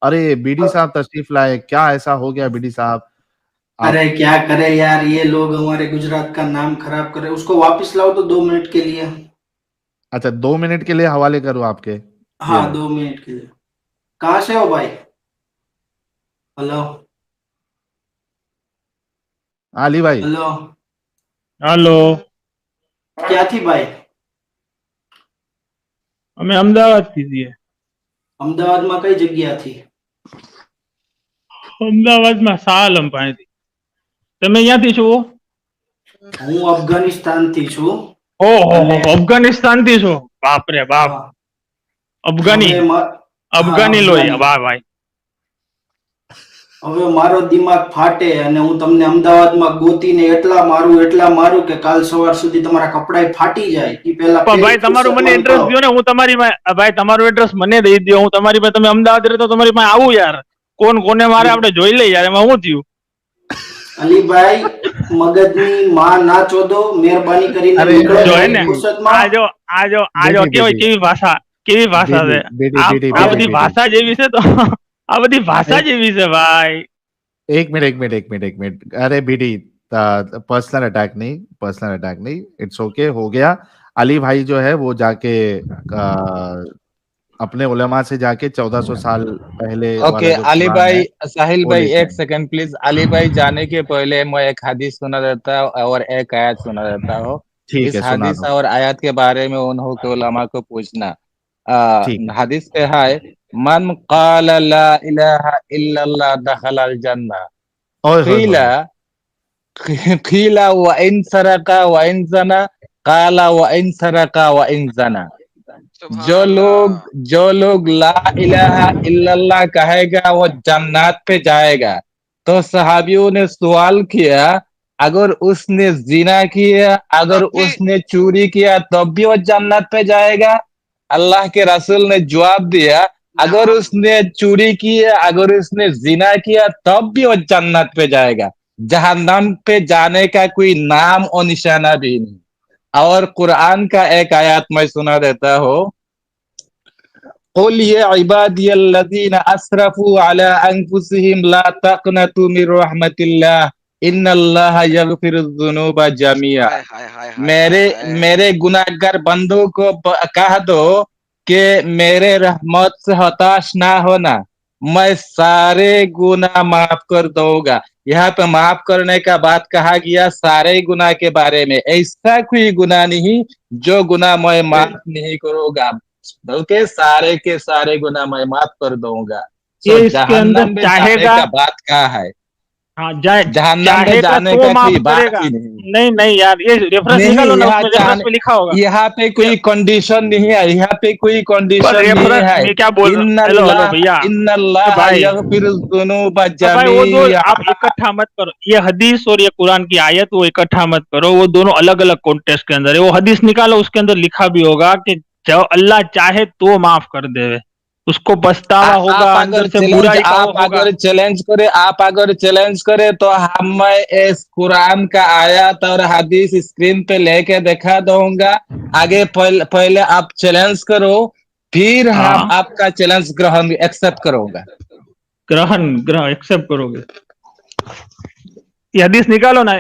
अरे बीडी साहब तशरीफ लाए, क्या ऐसा हो गया बीडी साहब? आप अरे क्या करे यार, ये लोग हमारे गुजरात का नाम खराब करे। उसको वापस लाओ तो 2 मिनट के लिए। अच्छा, 2 मिनट के लिए हवाले करूँ आपके? ये हाँ, लो। 2 मिनट के लिए। कहाँ से हो भाई? हेलो। अली भाई। हेलो। હાલો. क्या थी भाई? અમે અમદાવાદથી છીએ. અમદાવાદમાં કઈ જગ્યાથી? અમદાવાદમાં સાલમ પાસેથી. તમે ક્યાંથી છો? હું અફઘાનિસ્તાનથી છું. ઓહો, અને અફઘાનિસ્તાનથી છો? બાપ રે બાપ. હા, અફઘાની હવે હા, અફઘાની લોહી. અફઘાની. વાહ ભાઈ. હવે મારો દિમાગ ફાટે અને હું તમને અમદાવાદમાં ગોતીને એટલા મારું કે કાલ સવાર સુધી તમારા કપડાય ફાટી જાય. ઈ પહેલા પણ પહેલી ભાઈ તમારું મને ફુરસતમાં ઈ એડ્રેસ કરો. દો ને, હું તમારી ભાઈ તમારું એડ્રેસ મને દઈ દો. હું તમારી પાસે, તમે અમદાવાદ રહેતો તમારી પાસે આવું યાર. કોણ કોને મારે આપણે જોઈ લઈએ યાર, એમાં શું થયું? અલીભાઈ, મગજની માં ના ચોદો. મહેરબાની કરીને अरे નીકળો જો હે પહેલી ને, ફુરસતમાં. આજો बेटी કેવી बेटी કેવી ભાષા, કેવી ભાષા बेटी છે बेटी આ बेटी આ बेटी બધી बेटी ભાષા જેવી છે તો આ બધી ભાષા एक જેવી છે ભાઈ. एक मिनट, एक मिनट, एक मिनट, एक मिनट। अरे बीडी, पर्सनल अटैक नहीं, पर्सनल अटैक नहीं, इट्स ओके, हो गया। अली भाई जो है वो जाके अपने उलेमा से जाके 1400 साल पहले ओके वाला जो अली कुरान है भाई, साहिल वो भाई लेके एक आए। Second please. अली भाई जाने के पहले मैं एक हदीस सुना देता हूँ और एक आयत सुना देता हूँ। ठीक इस है, सुना हदीस दो। और आयत के बारे में उन्होंने के उलमा को पूछना। ठीक है। हदीस पे है, मन क़ाल ला इलाहा इल्लल्लाह दखल अल जन्नह। ओए होए होए क़ीला होए। क़ीला व इन सरका व इन जना, क़ाला व इन सरका व इन जना। सुभान अल्लाह। जो लोग ला इलाहा इल्लल्लाह कहेगा वो जन्नत पे जाएगा। तो सहाबियों ने सवाल किया, अगर उसने जिना किया, अगर तब भी उसने चोरी किया तब भी वो जन्नत पे जाएगा? अल्लाह के रसूल ने जवाब दिया, अगर नाम उसने चोरी किया, अगर उसने जिना किया तब भी वो जन्नत पे जाएगा। जहन्नम पे जाने का कोई नाम और निशाना भी नहीं। और कुरान का एक आयत मैं सुना देता हूँ। कुल या इबादियल्लज़ीना अस्रफू अला अनफुसिहिम ला तक़नतू मिर रहमतिल्लाह इन्नल्लाहा यग़फिरुज़्ज़ुनूबा जमीआ। हाय हाय हाय हाय हाय मेरे हाय। मेरे गुनाहगार बंदों को कह दो कि मेरे रहमत से हताश ना होना, मैं सारे गुनाह माफ कर दूंगा। यहाँ पे माफ करने का बात कहा गया सारे गुनाह के बारे में। ऐसा कोई गुनाह नहीं जो गुनाह मैं माफ नहीं करूंगा, बल्कि सारे के सारे गुनाह मैं माफ कर दूंगा। सो ये इसके अंदर जहन्नम में जाने चाहेगा, का बात कहा है, हाँ जहन्नम में चाहेगा जाने तो का माफ कोई बात करेगा। ही नहीं। नहीं नहीं यार, ये रेफरेंस नहीं, निकालो ना, यहाँ उसमें रेफरेंस जाने, पे लिखा होगा। यहाँ पे ये कोई कंडीशन नहीं है, यहाँ पे कोई पर कंडीशन नहीं रेफरेंस है। मैं क्या बोल रहा, हेलो हेलो भैया, ए इन्नल्लाह भाई, यग़फिरुज़्ज़ुनूब तो भाई वो दो जमीआ। आप इकट्ठा मत करो, ये हदीस और ये कुरान की आयत वो इकट्ठा मत करो, वो दोनों अलग अलग कॉन्टेक्स्ट के अंदर है। वो हदीस निकालो, उसके अंदर लिखा भी होगा कि जब अल्लाह चाहे तो माफ कर देवे, उसको पछतावा होगा, अंदर से बुराई का वो होगा। आप अगर चैलेंज करे तो हम इस कुरान का आयत और हदीस स्क्रीन पे लेके दिखा दूंगा। आगे पहले आप चैलेंज करो, फिर हम हाँ, आपका चैलेंज ग्रहण एक्सेप्ट करूंगा। ग्रहण एक्सेप्ट करोगे? ये हदीस निकालो ना।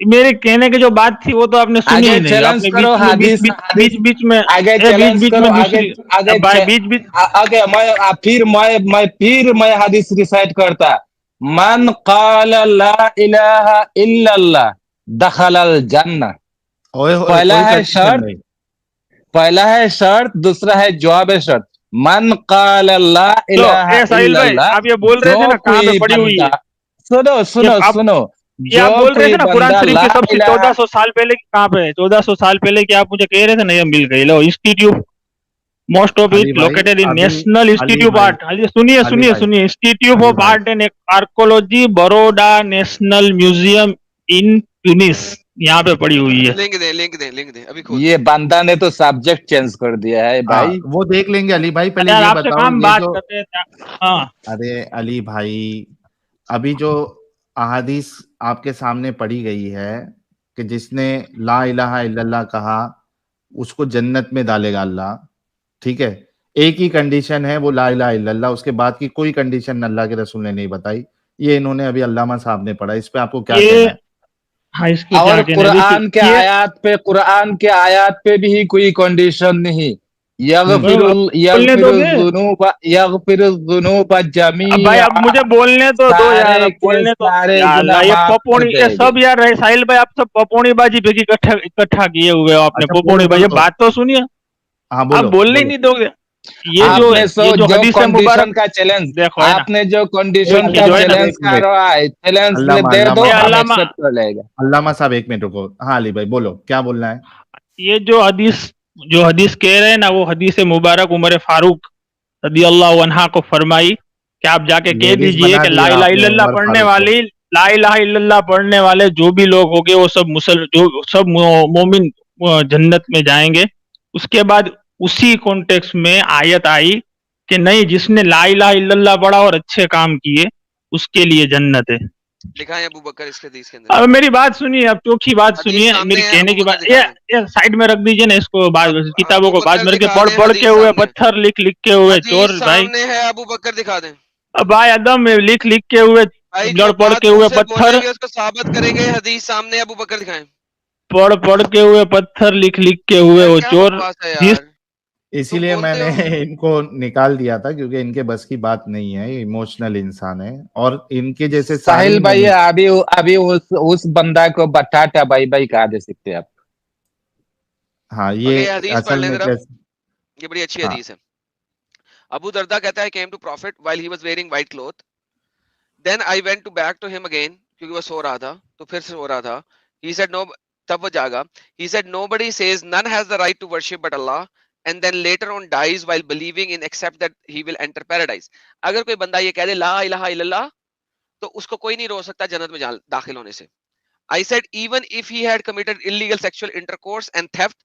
मेरे कहने की जो बात थी वो तो आपने सुनी आगे ही नहीं, चैलेंज आपने करो, हदीस हदीस बीच में आगे चैलेंज बीच करो, में आगे दूसरी, आगे अब भाई बीच बीच, आगे मैं हदीस रिसाइट करता। मन क़ाल ला इलाहा इल्लल्लाह दखल अल जन्नह। ओए होए, पहला कोई है कंडीशन शर्त, नहीं। दूसरा है जवाब शर्त। मन क़ाल ला लो इलाहा ए साहिल भाई, इल्लल्लाह। आप ये बोल रहे थे जो ना कहाँ पे कोई पड़ी हुई बंदा, है? सुनो ये सुनो आप सुनो, ये जो आप बोल रहे कोई थे ना कुरान बंदा शरीफ ला की सबसे इलाहा, 1400 साल पहले की कहाँ पे है? 1400 साल पहले की आप मुझे कह रहे थे ना, ये मिल गई। लो institute, most of Ali it भाई, लोकेटेड इन अभी नेशनल अली इंस्टीट्यूट ऑफ भाई, आर्ट। सुनिए अली सुनिए भाई, सुनिए, इंस्टीट्यूट अली ऑफ भाई, art and archaeology, Baroda national museum in Tunis, यहाँ पे पड़ी हुई है। लिंक दे अभी खोल ये दे। बंदा ने तो सब्जेक्ट चेंज कर दिया है हाँ भाई। वो देख लेंगे अली भाई, पहले अरे यार ये आपसे बताओ, काम ये बात जो, करते थे। हाँ, अरे अली भाई, अभी जो अहादीस आपके सामने पढ़ी गई है कि जिसने ला इलाहा इल्लल्लाह कहा उसको जन्नत में डालेगा अल्लाह, ठीक है? एक ही कंडीशन है, वो ला इलाहा इल्लल्लाह, उसके बाद की कोई कंडीशन अल्लाह के रसूल ने नहीं बताई। ये इन्होंने अभी अल्लामा साहब ने पढ़ा, इस पे आपको क्या ये कहना है? हाँ, इस पे क्या और कहना है? देखिए कुरान के आयत पे भी कोई कंडीशन नहीं। बोलने दोगे? यगफिरुज़्ज़ुनूब अब भाई जमीआ, अब मुझे बोलने तो दो यार, सारे अब के बोलने तो सारे या गुनाह अल्लाह, ये माफ कर पपोनी ये देंगे। सब यार है साहिल भाई, आप सब पपोनी बाजी भेगी इकट्ठा इकट्ठा किए हुए हो आपने। अच्छा, पपोनी भाई, ये बोलो। बात तो सुनिए, हाँ, आप बोलो, बोलने ही बोलो। नहीं दोगे। ये आपने जो जो हदीस कंडीशन मुबारक का चैलेंज देखो है ना, आपने जो कंडीशन एक का जो है ना, चैलेंज एक कर मिनट, रहा है, चैलेंज अल्लामा दे दो, ये हम अल्लामा एक्सेप्ट कर लेगा। अल्लामा साहब 1 मिनट रुको। हाँ, अली भाई बोलो, क्या बोलना है? ये जो हदीस कह रहे हैं ना, वो हदीस मुबारक उमर फारूक रदी अल्लाह अन्हा को फरमाई कि आप जाके कह लेडीज दीजिए बना कि ला दिया इलाहा आपने इल्लल्लाह उमर पढ़ने फारूक को। वाली, ला इलाहा इल्लल्लाह पढ़ने वाले जो भी लोग होंगे वो सब मोमिन जन्नत में जाएंगे। उसके बाद उसी कॉन्टेक्स्ट में आयत आई कि नहीं, जिसने ला इलाहा इल्लल्लाह पढ़ा और अच्छे काम किए उसके लिए जन्नत है। लिखा है अबू बकर इसके हदीस के अंदर। अब मेरी बात सुनिए, अब चोखी बात हदीस सुनिए, सामने मेरी है, कहने अबू की बकर बात, दिखा दें। ये साइड में रख दीजिए ना इसको, बाद किताबों अबू को बाद बकर में रख के दिखा पढ़ दें, पढ़ हदीस के हुए सामने। पत्थर लिख लिख के हुए हदीस चोर भाई। सामने है, अबू बकर दिखा दें। अब भाई एकदम लिख लिख के हुए, भाई लड़ जो पढ़ बात के मुंह हुए से पत्थर, बोलेंगे उसको साबित करेंगे। हदीस सामने है, अबू बकर दिखाएं। पढ़ पढ़ के हुए पत्थर, लिख लिख के हुए यार वो क्या चोर। बकवास है जिस यार, तुम इसीलिए बोलते मैंने हो। इनको निकाल दिया था, क्योंकि इनके बस की बात नहीं है, इमोशनल इंसान है, और इनके जैसे सारे साहिल भाई, मोमिन। अभी उस बंदा को बटाटा भाई भाई कहा दे सकते हैं आप। हाँ, ओके, ये ये हदीस पढ़ असल लें में जरा, कैसे। ये बड़ी अच्छी हाँ, हदीस है। अबू दरदा कहता है, came to prophet while he was wearing white cloth, then I went to back to him again, क्योंकि वो सो रहा था, तो फिर से सो रहा था। ही सेड नो, तब वो जागा। He said nobody says none has the right to worship but Allah, and then later on dies while believing in except that he will enter paradise. अगर कोई बंदा ये कह दे ला इलाहा इल्लल्लाह, तो उसको कोई नहीं रोक सकता जन्नत में दाखिल होने से। I said even if he had committed illegal sexual intercourse and theft,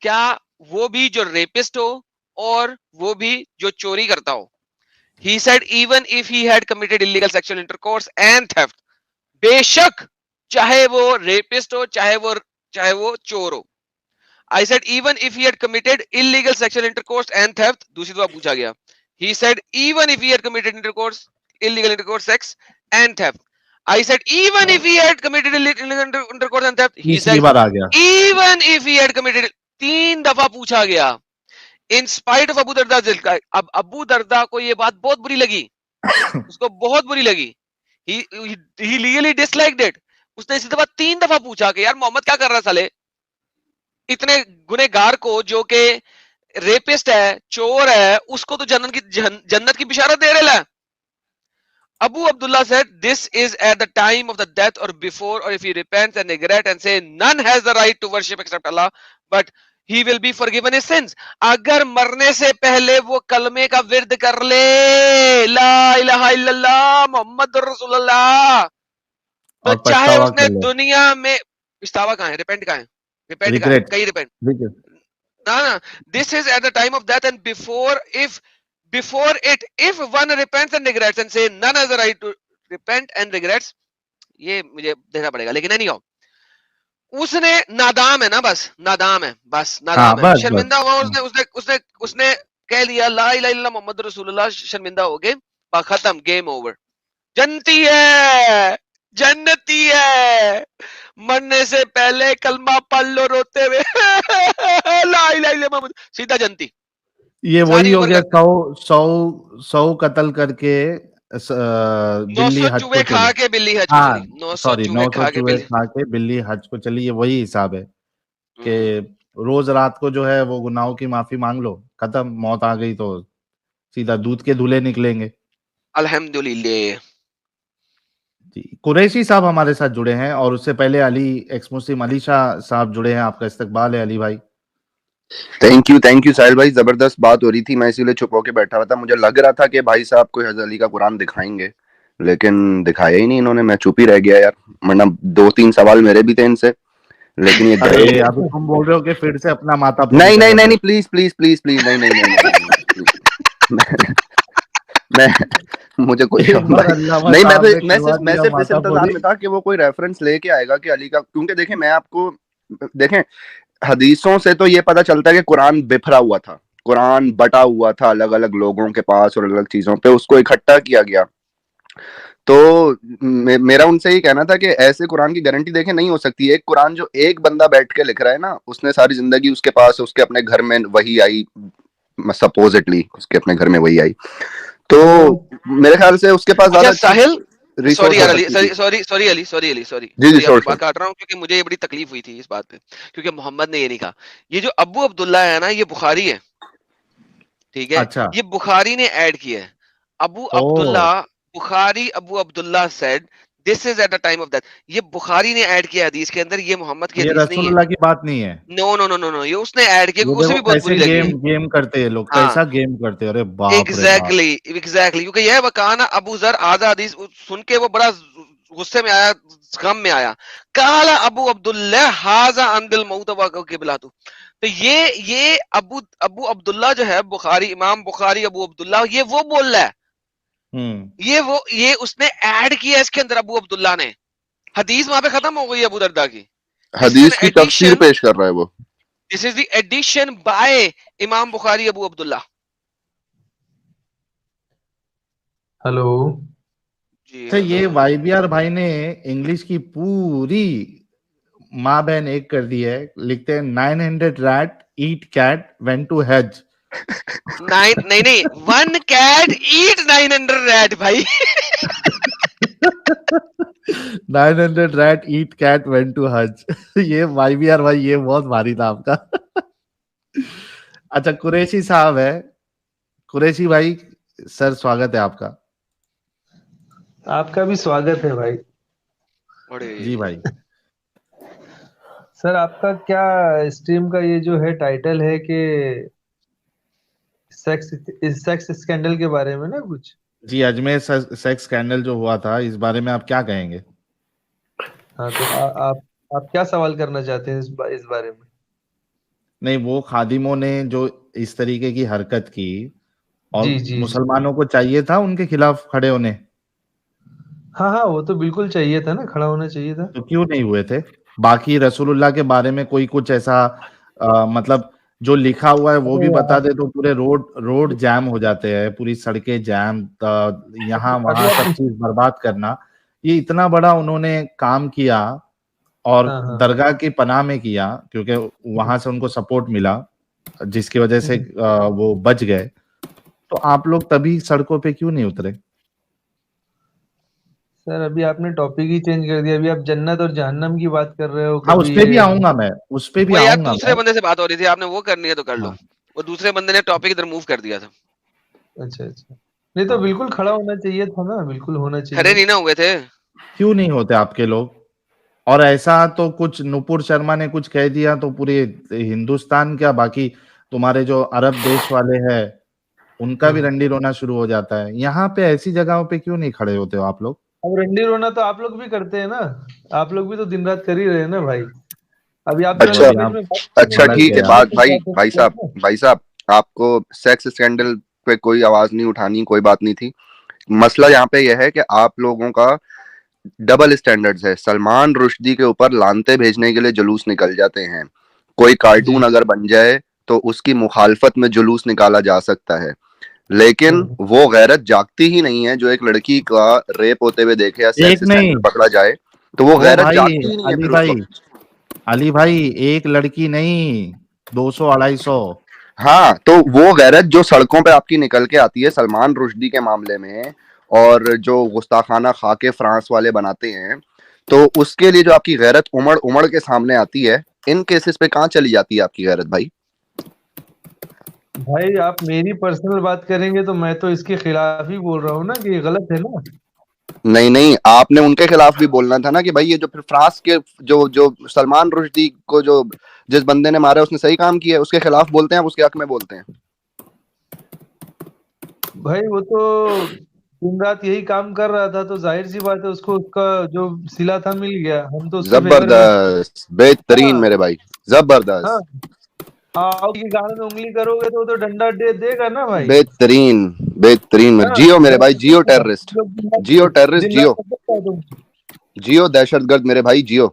क्या वो भी जो रेपिस्ट हो और वो भी जो चोरी करता हो। He said even if he had committed illegal sexual intercourse and theft, बेशक चाहे वो रेपिस्ट हो, चाहे वो चोर हो। I said even if he had committed illegal sexual intercourse and theft, दूसरी दफा पूछा गया। He said even if he had committed illegal intercourse, sex and theft. I said even if he had committed illegal intercourse and theft. He तीसरी said बार आ गया। even if he had committed, 3 दफा पूछा गया। In spite of Abu दरदा, अब अबू दरदा को ये बात बहुत बुरी लगी, उसको बहुत बुरी लगी। He really disliked it. उसने इसी दफा 3 दफा पूछा कि यार मोहम्मद क्या कर रहा साले, इतने गुनेगार को जो कि रेपिस्ट है, चोर है, उसको तो जन्नत की बिशारत दे रहा है। Abu Abdullah said, this is at the time of the death or before, or if he repents and regret and say, none has the right to worship except Allah, but he will be forgiven his sins. अगर मरने से पहले वो कलमे का विर्द कर ले, ला इलाहा इल्लल्लाह मोहम्मद रसूलुल्लाह, तो और चाहे पछतावा उसने कर ले। दुनिया में, पछतावा कहाँ है, रिपेंट कहाँ है, रिपेंट कहाँ है, रिग्रेट। कहीं रिपेंट रिग्रेट। ना। This is at the time of death and before, if one repents and regrets and say none has the right to repent and regrets, ये मुझे देखना पड़ेगा, लेकिन नहीं हो, उसने नादाम है ना, बस नादाम है, बस हाँ, नादाम है, बस बस। शर्मिंदा हुआ, उसने कह दिया ला इलाहा इल्लल्लाह मोहम्मद रसूलुल्लाह, शर्मिंदा हो गए, खत्म, गेम ओवर। जन्नती है, जन्नती है, मरने से पहले कलमा पढ़ लो रोते हुए ला इलाहा इल्लल्लाह मोहम्मद, सीधा जन्नती। ये वही सारी हो उम्र गया, का 100 कत्ल करके बिल्ली 900 हज चूहे को खा चली। के बिल्ली हज को हाँ, चली, 900 सॉरी, चूहे 900 खा के चूहे बिल्ली। खा के बिल्ली हज को चली, ये वही हिसाब है कि हम्म, रोज रात को जो है वो गुनाहों की माफी मांग लो, खत्म, मौत आ गई तो सीधा दूध के धुले निकलेंगे। अल्हम्दुलिल्लाह। जी, कुरैशी साहब हमारे साथ जुड़े हैं, और उससे पहले अली एक्स मुस्लिम अली शाह साहब जुड़े हैं। आपका इस्तकबाल है अली भाई। थैंक यू साहिल भाई, जबरदस्त बात हो रही थी, मैं इसीलिए छुप होके बैठा हुआ था। मुझे लग रहा था कि भाई साहब कोई हज़रत अली का कुरान दिखाएंगे, लेकिन दिखाया ही नहीं इन्होंने। मैं चुप ही रह गया यार, वरना 2-3 सवाल मेरे भी थे इनसे, लेकिन ये अरे दर्द। अभी तुम बोल रहे हो कि फिर से अपना माता नहीं नहीं नहीं, प्लीज प्लीज प्लीज प्लीज, नहीं नहीं नहीं, मैं मुझे कोई नहीं, मैं सिर्फ इस इंतजार में था कि वो कोई रेफरेंस लेके आएगा कि अली का, क्योंकि देखें, मैं आपको देखें, हदीसों से तो ये पता चलता है कि कुरान बिखरा हुआ था, कुरान बटा हुआ था अलग अलग लोगों के पास और अलग चीजों पे, उसको इकट्ठा किया गया। तो मेरा उनसे ही कहना था कि ऐसे कुरान की गारंटी देखें नहीं हो सकती। एक कुरान जो एक बंदा बैठ के लिख रहा है ना, उसने सारी जिंदगी उसके पास उसके अपने घर में वही आई, सपोजिटली उसके अपने घर में वही आई, तो मेरे ख्याल से उसके पास अच्छा ज्यादा साहिल, सॉरी रिसोर्स यार हो अली, सकती थी। सॉरी अली, सॉरी जी जी, आपकी श्योर बात काट रहा हूँ क्योंकि मुझे ये बड़ी तकलीफ हुई थी इस बात पे, क्योंकि मोहम्मद ने ये नहीं कहा। ये जो अबू अब्दुल्ला है ना, ये बुखारी है, ठीक है, अच्छा, ये बुखारी ने ऐड किया है। अबू अब्दुल्ला, ओ Bukhari Abu Abdullah said this is at the time of that. ये बुखारी ने ऐड किया हदीस के अंदर, ये मोहम्मद की ये हदीस नहीं है। रसूलुल्लाह की बात नहीं है। No no no no no, ये उसने ऐड किया ये क्योंकि उसे देखो भी बहुत कैसे बुरी लगी गेम है। गेम करते हैं लोग, हाँ कैसा गेम करते हैं, अरे बाप रे बाप। एग्जैक्टली क्योंकि यह वकाना अबू जर आजा हदीस सुन के वो बड़ा गुस्से में आया, गम में आया। काला अबू अब्दुल्ला हाजा अंदिल मौत व किबलातु। तो ये अबू अब्दुल्ला जो है बुखारी, इमाम बुखारी अबू अब्दुल्ला, ये वो बोल रहा है, ये उसने ऐड किया इसके अंदर अबू अब्दुल्ला ने। हदीस वहां पे खत्म हो गई अबू दरदा की। हदीस की तफसीर पेश कर रहा है वो। This is the edition by Imam Bukhari Abu Abdullah. Hello. जी अच्छा, ये हेलो। वाईबीआर भाई ने इंग्लिश की पूरी माँ बहन एक कर दी है। लिखते हैं 900 rat eat cat went to hajj. नहीं, वन कैट ईट 900 रैट भाई। 900 rat eat cat went to hajj. ये वाईबीआर भाई, ये बहुत भारी था आपका। अच्छा, कुरैशी साहब है, कुरैशी भाई सर, स्वागत है आपका। आपका भी स्वागत है भाई। जी भाई। सर आपका क्या स्ट्रीम का ये जो है टाइटल है कि सेक्स स्कैंडल के बारे में ना कुछ? जी, अजमेर सेक्स स्कैंडल जो हुआ था, इस बारे में आप क्या कहेंगे? हाँ तो आप क्या सवाल करना चाहते हैं इस बारे में? नहीं, वो खादिमों ने जो इस तरीके की हरकत की, और जी जी जी। मुसलमानों को चाहिए था उनके खिलाफ खड़े होने, हाँ हाँ, वो तो बिल्कुल चाहिए था ना, खड़ा होना चाहिए था। तो क्यों नहीं हुए थे? बाकी रसूलुल्लाह के बारे में कोई कुछ ऐसा मतलब जो लिखा हुआ है वो अरे भी बता यार, दे तो पूरे रोड जैम हो जाते हैं, पूरी सड़कें जैम, यहाँ अभी वहां सब आप चीज बर्बाद करना। ये इतना बड़ा उन्होंने काम किया, और हाँ हाँ दरगाह की पनाह में किया, क्योंकि वहां से उनको सपोर्ट मिला, जिसकी वजह से वो बच गए। तो आप लोग तभी सड़कों पे क्यों नहीं उतरे? सर अभी आपने टॉपिक ही चेंज कर दिया। अभी आप जन्नत और जहन्नम की बात कर रहे हो, हाँ, उस कभी पे भी ये। आऊंगा मैं, उस पे भी वो यार आऊंगा दूसरे मैं। बंदे से बात हो रही थी, आपने वो करनी है तो कर लो। हाँ वो दूसरे बंदे ने टॉपिक इधर मूव कर दिया था। अच्छा अच्छा, नहीं तो हाँ, बिल्कुल खड़ा होना चाहिए था ना, बिल्कुल होना खड़े चाहिए। नहीं ना हुए थे। क्यों नहीं होते आपके लोग? और ऐसा तो कुछ नुपुर शर्मा ने कुछ कह दिया तो पूरे हिंदुस्तान, क्या बाकी तुम्हारे जो अरब देश वाले हैं उनका भी रंडी रोना शुरू हो जाता है। यहाँ पे ऐसी जगहों पे क्यों नहीं खड़े होते हो आप लोग? अब रंडी रोना तो आप लोग भी करते हैं ना, आप लोग भी तो दिन रात कर ही रहे हैं ना भाई। अभी आप जो चलो, अच्छा अभी लैंग्वेज आप में बात अच्छा, करेंगे भड़क ठीक गए है, तो आप। बात फिर भाई, बात होती है ना। भाई साहब, आपको सेक्स स्कैंडल पे कोई आवाज नहीं उठानी, कोई बात नहीं थी। मसला यहाँ पे यह है कि आप लोगों का डबल स्टैंडर्ड्स है। सलमान रुश्दी के ऊपर लानते भेजने के लिए जुलूस निकल जाते हैं। कोई जी कार्टून अगर बन जाए तो उसकी मुखालफत में जुलूस निकाला जा सकता है, लेकिन हम्म। वो गैरत जागती ही नहीं है। जो एक लड़की का रेप होते हुए देखे या एक सेक्स नहीं, स्कैंडल पकड़ा जाए तो वो ओ गैरत भाई, जागती ही नहीं है अली फिर उस भाई, वक्त। अली भाई, एक लड़की नहीं, 200-250। हाँ, तो वो गैरत जो सड़कों पे आपकी निकल के आती है सलमान रुश्दी के मामले में, और जो गुस्ताखाना खाके फ्रांस वाले बनाते हैं, तो उसके लिए जो आपकी गैरत उमड़ उमड़ के सामने आती है, इन केसेस पे कहाँ चली जाती है आपकी गैरत भाई? भाई आप मेरी पर्सनल बात करेंगे तो मैं तो इसके खिलाफ ही बोल रहा हूँ ना कि ये गलत है ना। नहीं नहीं, आपने उनके खिलाफ भी बोलना था ना कि भाई ये जो फिर फ्रांस के जो जो सलमान रुश्दी को जो जिस बंदे ने मारा उसने सही काम किया है, उसके खिलाफ बोलते हैं, आप उसके हक में बोलते हैं। भाई वो तो दिन रात यही काम कर रहा था, तो जाहिर सी बात है उसको उसका जो सिला था मिल गया। हम तो उसके फेवर में। जबरदस्त, बेहतरीन हाँ मेरे भाई, हाँ जबरदस्त, हाँ, उसके गाने में उंगली करोगे तो वो तो डंडा देगा ना भाई। बेहतरीन, बेहतरीन मेरे हाँ जियो मेरे मैं भाई, तो जियो बोलूंगा, टेररिस्ट, तुम लोग जियो टेररिस्ट, दिन रात जियो कर सकते हो तुम। जियो दहशतगर्द मेरे भाई, जियो।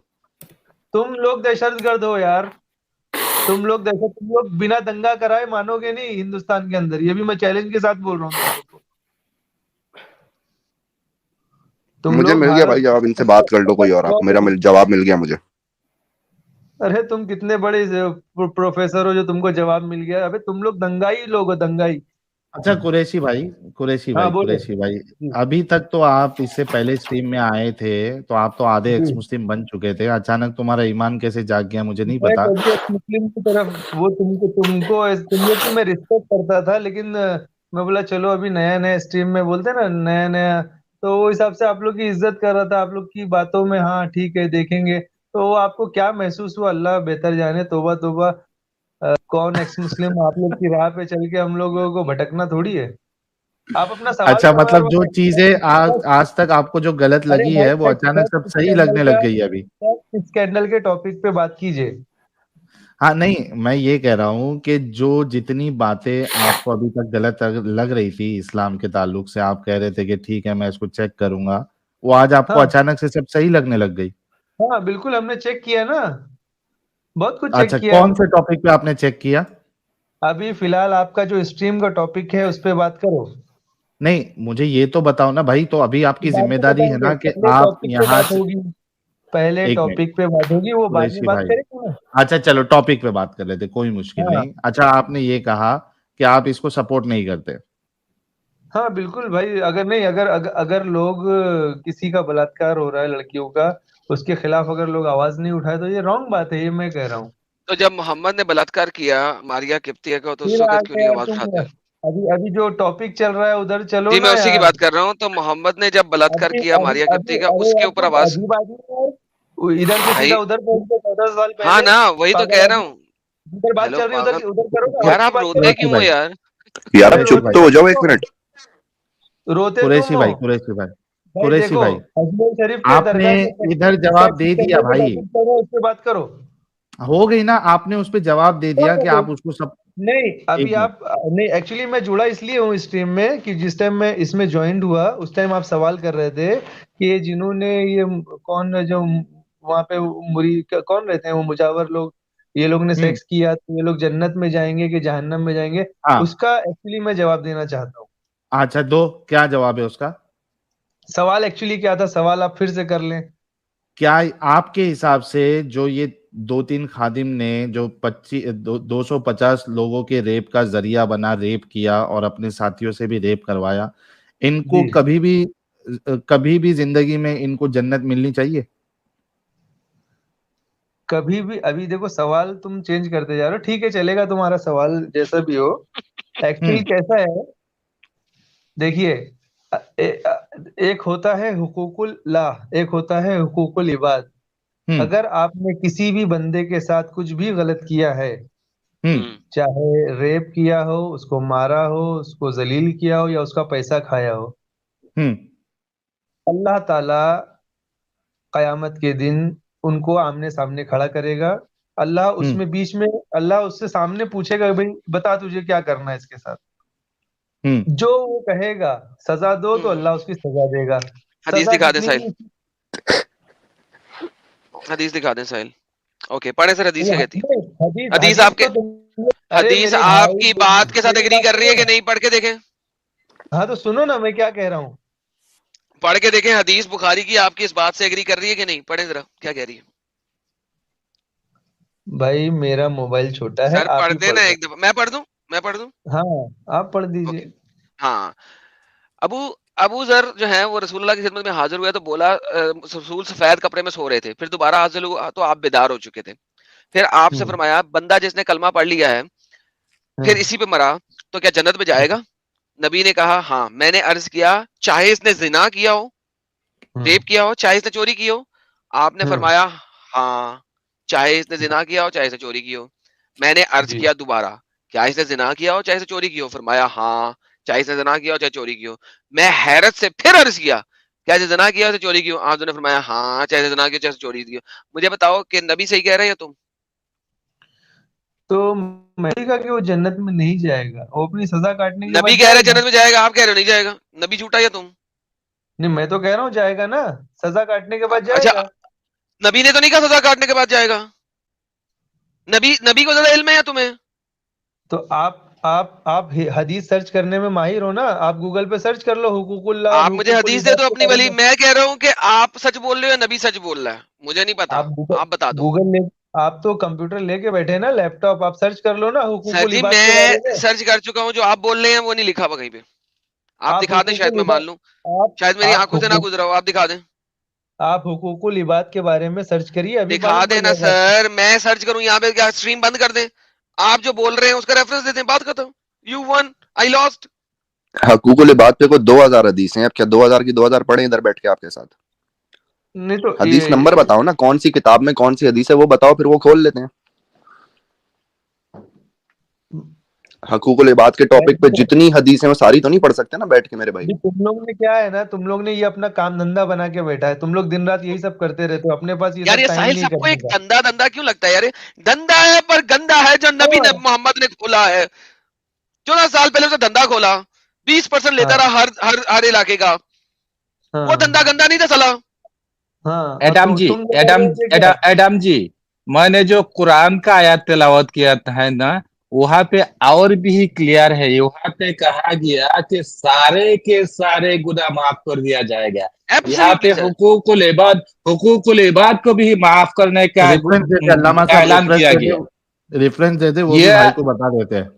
तुम लोग दहशतगर्द हो यार। तुम लोग देखो, तुम लोग बिना दंगा कराए मानोगे नहीं हिंदुस्तान के अंदर, ये भी मैं चैलेंज के साथ बोल रहा हूँ तुम लोग को। तुम मुझे लोग मिल गया भाई भारत जवाब, इनसे बात कर लो कोई और, आप जवाब मिल गया मुझे। अरे तुम कितने बड़े प्रोफेसर हो जो तुमको जवाब मिल गया? अबे तुम लोग दंगाई लोग हो, दंगाई। अच्छा कुरैशी भाई, कुरैशी हाँ भाई, बोलो कुरैशी भाई, जी। अभी तक तो आप इससे पहले स्ट्रीम में आए थे तो आप तो आधे एक्स जी मुस्लिम बन चुके थे, अचानक तुम्हारा ईमान कैसे जाग गया मुझे नहीं मैं पता। कभी एक मुस्लिम की तरफ वो तुम लोग की मैं रिस्पेक्ट करता था, लेकिन मैं बोला चलो अभी नया नया स्ट्रीम में बोलते हैं ना, नया नया, तो वो हिसाब से आप लोग की इज्जत कर रहा था, आप लोग की बातों में हाँ ठीक है देखेंगे। तो आपको क्या महसूस हुआ अल्लाह बेहतर जाने, तौबा तौबा। कौन एक्स मुस्लिम आप लोग की राह पे चल के हम लोगों को भटकना थोड़ी है। आप अपना सवाल अच्छा करो यार, मतलब जो चीजें आज तक आपको जो गलत अरे लगी भाई है वो अचानक सब सही लगने लग गई है अभी। स्कैंडल के टॉपिक पे बात कीजिए। हाँ नहीं, मैं ये कह रहा हूँ कि जो जितनी बातें आपको अभी तक गलत लग रही थी इस्लाम के ताल्लुक से, आप कह रहे थे कि ठीक है मैं इसको चेक करूंगा, वो आज आपको हाँ अचानक से सब सही लगने लग गई। हाँ बिल्कुल, हमने चेक किया ना, बहुत कुछ चेक अच्छा किया कौन हमने। से टॉपिक पे आपने चेक किया? अभी फिलहाल आपका जो स्ट्रीम का टॉपिक है उस पे बात करो। नहीं मुझे ये तो बताओ ना भाई, तो अभी आपकी बाद में जिम्मेदारी है बताएंगे, ना कि पहले आप टॉपिक पे यहाँ बात से। होगी, पहले एक मिनट टॉपिक पे बात होगी, वो बाद में कुरैशी बात भाई, करेंगे ना। अच्छा चलो टॉपिक पे बात कर लेते, कोई मुश्किल हाँ नहीं। अच्छा आपने ये कहा कि आप इसको सपोर्ट नहीं करते। हाँ बिल्कुल भाई, अगर नहीं, अगर लोग किसी का बलात्कार हो रहा है लड़कियों का, उसके खिलाफ अगर लोग आवाज नहीं उठाए तो ये रॉन्ग बात है, ये मैं कह रहा हूँ। तो जब मोहम्मद ने बलात्कार किया मारिया किप्तिया का, तो उस फिर आ वक्त क्यों गए नहीं यार आवाज तुम, उठाते हो? अभी अभी जो टॉपिक चल रहा है उधर चलो जी मैं ना उसी की यार। बात कर रहा हूँ, तो मोहम्मद ने जब बलात्कार अभी किया अभी मारिया अभी किप्ती का, अरे उसके यार ऊपर तुम आवाज। अजीब आदमी हो यार, इधर से भाई सीधा उधर पहुंच गए 14 साल हाँ पहले। ना, वही तो पागल कह रहा आदमी, हूँ। उधर बात हेलो चल रही है, पागल, उधर उधर करो ना, यार अपनी आप बात करो रोते ना। कुरैशी क्यों हो भाई, यार? यार अरे आप चुप कुरैशी रोते भाई, तो हो तुम जाओ एक हो, मिनट। रोते तुम कुरैशी हो। भाई, कुरैशी भाई, भाई कुरैशी देखो, भाई, अजमेर शरीफ के आपने दरगाह के इधर जवाब सेक्स दे दिया स्कैंडल के भाई, टॉपिक पर है, उस पे बात करो। हो गई ना, आपने उस पे जवाब दे दिया कौन कि है? आप उसको सब। नहीं अभी एक मिनट, आप नहीं, एक्चुअली मैं जुड़ा इसलिए हूँ स्ट्रीम में कि जिस टाइम मैं इसमें ज्वाइंट हुआ उस टाइम आप सवाल कर रहे थे कि ये जिन्होंने ये कौन है जो वहां पे मुरी कौन रहते हैं वो मुजावर लोग, ये लोग ने हम्म, सेक्स किया तो ये लोग जन्नत में जाएंगे कि जहन्नम में जाएंगे? हाँ, उसका एक्चुअली मैं जवाब देना चाहता हूँ। अच्छा दो, क्या जवाब है उसका? सवाल एक्चुअली क्या था, सवाल आप फिर से कर लें। क्या आपके हिसाब से जो ये दो तीन खादिम ने जो 250 लोगों के रेप का जरिया बना, रेप किया और अपने साथियों से भी रेप करवाया, इनको जी कभी भी जिंदगी में इनको जन्नत मिलनी चाहिए? कभी भी, अभी देखो सवाल तुम चेंज करते जा रहे हो, ठीक है चलेगा तुम्हारा सवाल जैसा भी हो। एक्चुअली हम्म, कैसा है, देखिए, एक होता है हुकूकुल लाह, एक होता है हुकूकुल इबाद। हम्म, अगर आपने किसी भी बंदे के साथ कुछ भी गलत किया है, हम्म, हम्म चाहे रेप किया हो, उसको मारा हो, उसको जलील किया हो या उसका पैसा खाया हो, हम्म, अल्लाह ताला कयामत के दिन उनको आमने सामने खड़ा करेगा। अल्लाह हम्म, उसमें बीच में, अल्लाह उससे सामने पूछेगा भाई बता तुझे क्या करना है इसके साथ। हम्म, जो वो कहेगा सजा दो तो हम्म। अल्लाह उसकी सजा देगा। हदीस सजा दिखा दे जितनी साहिल, भी, हदीस दिखा दे साहिल। ओके पढ़े सर, हदीस वो क्या कहती है? हदीस हदीस हदीस हदीस आपके, तो तुम, अरे हदीस मेरे भाई आपकी बात के साथ मेरी एग्री बात कर रही सुनो है कि ना। नहीं? पढ़ के देखें, हाँ तो सुनो ना मैं क्या कह रहा हूँ। पढ़ के देखें, हदीस बुखारी की आपकी इस बात से एग्री कर रही है कि नहीं? पढ़े जरा क्या कह रही है। भाई मेरा मोबाइल छोटा है, सर आप पढ़ ही पढ़ देना लो। एक दफा, मैं पढ़ दूं, मैं पढ़ दूं। हाँ आप पढ़ ओके दीजिए। हाँ। अबू अबू जर जो है वो रसूलुल्लाह की खिदमत में हाजिर हुए तो बोला, रसूल सफेद कपड़े में सो रहे थे, फिर दोबारा हाजिर हुआ तो आप बेदार हो चुके थे। फिर आपसे हम्म फरमाया, बंदा जिसने कलमा पढ़ लिया है फिर हम्म इसी पे मरा तो क्या जन्नत में जाएगा? नबी ने कहा हाँ। मैंने अर्ज किया, चाहे इसने जिना किया हो, हम्म रेप किया हो, चाहे इसने चोरी की हो? आपने हम्म, फरमाया हाँ। चाहे इसने जिना किया हो, चाहे इसने चोरी की हो? मैंने अर्ज जी किया दोबारा, क्या इसने जिना किया हो चाहे इसने चोरी की हो? फरमाया हाँ। चाहे इसने जिना किया हो चाहे चोरी की हो? मैं हैरत से फिर अर्ज किया, क्या इसने जिना किया हो चाहे चोरी की हो? आपने फरमाया हाँ। चाहे इसने जिना किया हो चाहे इसने चोरी की हो? मुझे बताओ कि नबी सही कह रहे हैं या तुम? तो मैं कहा कि वो जन्नत में नहीं जाएगा, वो अपनी सजा काटने के नबी बाद कह रहे हैं जाएगा। जन्नत में जाएगा, आप कह रहे हो नहीं जाएगा। नबी झूठा या तुम? नहीं मैं तो कह रहा हूँ जाएगा ना, सजा काटने के बाद अच्छा, जाएगा। नबी ने तो नहीं कहा सजा काटने के बाद जाएगा। नबी नबी को ज्यादा इल्म है या तुम्हें? तो आप हदीस सर्च करने में माहिर हो ना, आप गूगल पे सर्च कर लो हुकूकुल्लाह और आप मुझे हुकूकुल हदीस दे इबाद दो के अपनी बारे वाली, में। मैं कह रहा हूँ कि आप सच बोल रहे हो या नबी सच बोल रहा है, मुझे नहीं पता, आप गूगल आप बता दो। गूगल ले आप तो कंप्यूटर लेके बैठे हैं ना, लैपटॉप, आप सर्च कर लो ना सर हुकूकुल जी इबाद के बारे मैं में। सर्च कर चुका हूँ, जो आप बोल रहे हैं वो नहीं लिखा हुआ कहीं पे। आप आप दिखा दें, शायद हुकूकुल मैं मान इबाद लूं, आप शायद मेरी आप आंखों से ना हुकूक गुजरा हो, आप दिखा दें। आप हुकूकुल इबाद के बारे में सर्च करिए, अभी दिखा मालूम पड़ देना जाएगा आपको। सर, मैं सर्च करूं यहाँ पे, क्या स्ट्रीम बंद कर दें? आप जो बोल रहे हैं उसका रेफरेंस दे दें, बात खत्म। You won, I lost. हकूकुल इबाद पे को 2000 हदीस हैं, अब क्या 2000 की 2000 पढ़े इधर बैठ के आपके साथ? नहीं तो हदीस नंबर बताओ ना, कौन सी किताब में कौन सी हदीस है वो बताओ, फिर वो खोल लेते हैं। हकूकुल इबाद के टॉपिक पे जितनी हदीस है वो सारी तो नहीं पढ़ सकते ना बैठ के मेरे भाई। अभी तुम लोग ने क्या है ना, तुम लोग ने ये अपना काम धंधा बना के बैठा है, तुम लोग दिन रात यही सब करते रहते हो, अपने पास ये यार सब ये टाइम साहिल नहीं सबको करने एक का। धंधा धंधा क्यों लगता है यार? ये धंधा है पर गंदा है, जो नबी हाँ मोहम्मद ने खोला है। 14 साल पहले उसने धंधा खोला, 20% लेता हाँ रहा हर इलाके का। वो धंधा हाँ गंदा नहीं था सला? हाँ, एडम तो जी, तुम लोग बोलोगे क्या? एडम जी, मैंने जो कुरान का आयत तिलावत किया है ना, वहां पे और भी क्लियर है, वहां पे कहा गया कि सारे के सारे गुनाह माफ कर दिया जाएगा। यहाँ पे एब्सोल्युटली सर। हुकूकुल इबाद को भी माफ करने का रेफरेंस दे दे, अल्लामा साहब ऐलान किया गया। रेफरेंस दे दे, वो भी ये भाई को बता देते हैं।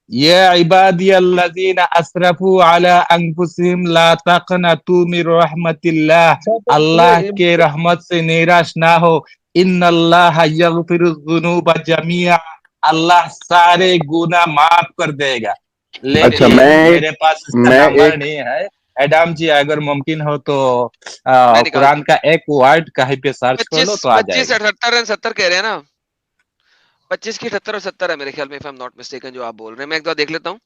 ये इबादी अल्लज़ीना असरफू अला अंफुसिहिम ला तक़नतू मिन रहमतिल्लाह, अच्छा तो अल्लाह के रहमत से निराश ना हो। इन्नल्लाह यग़फिरुज़्ज़ुनूब जमीआ, अल्लाह सारे गुनाह माफ कर देगा। अच्छा लेकिन मेरे पास इसका मैं नंबर एक नहीं है। एडम जी, अगर मुमकिन हो तो मैं निकालता कुरान हूँ। का एक वर्ड कहीं पे सर्च कर लो 25 तो आ 25 जाएगा। 78 70 कह रहे हैं ना? 25 की 78 और 70 है मेरे ख्याल में, if I am not mistaken, जो आप बोल रहे हैं। मैं एक बार देख लेता हूँ।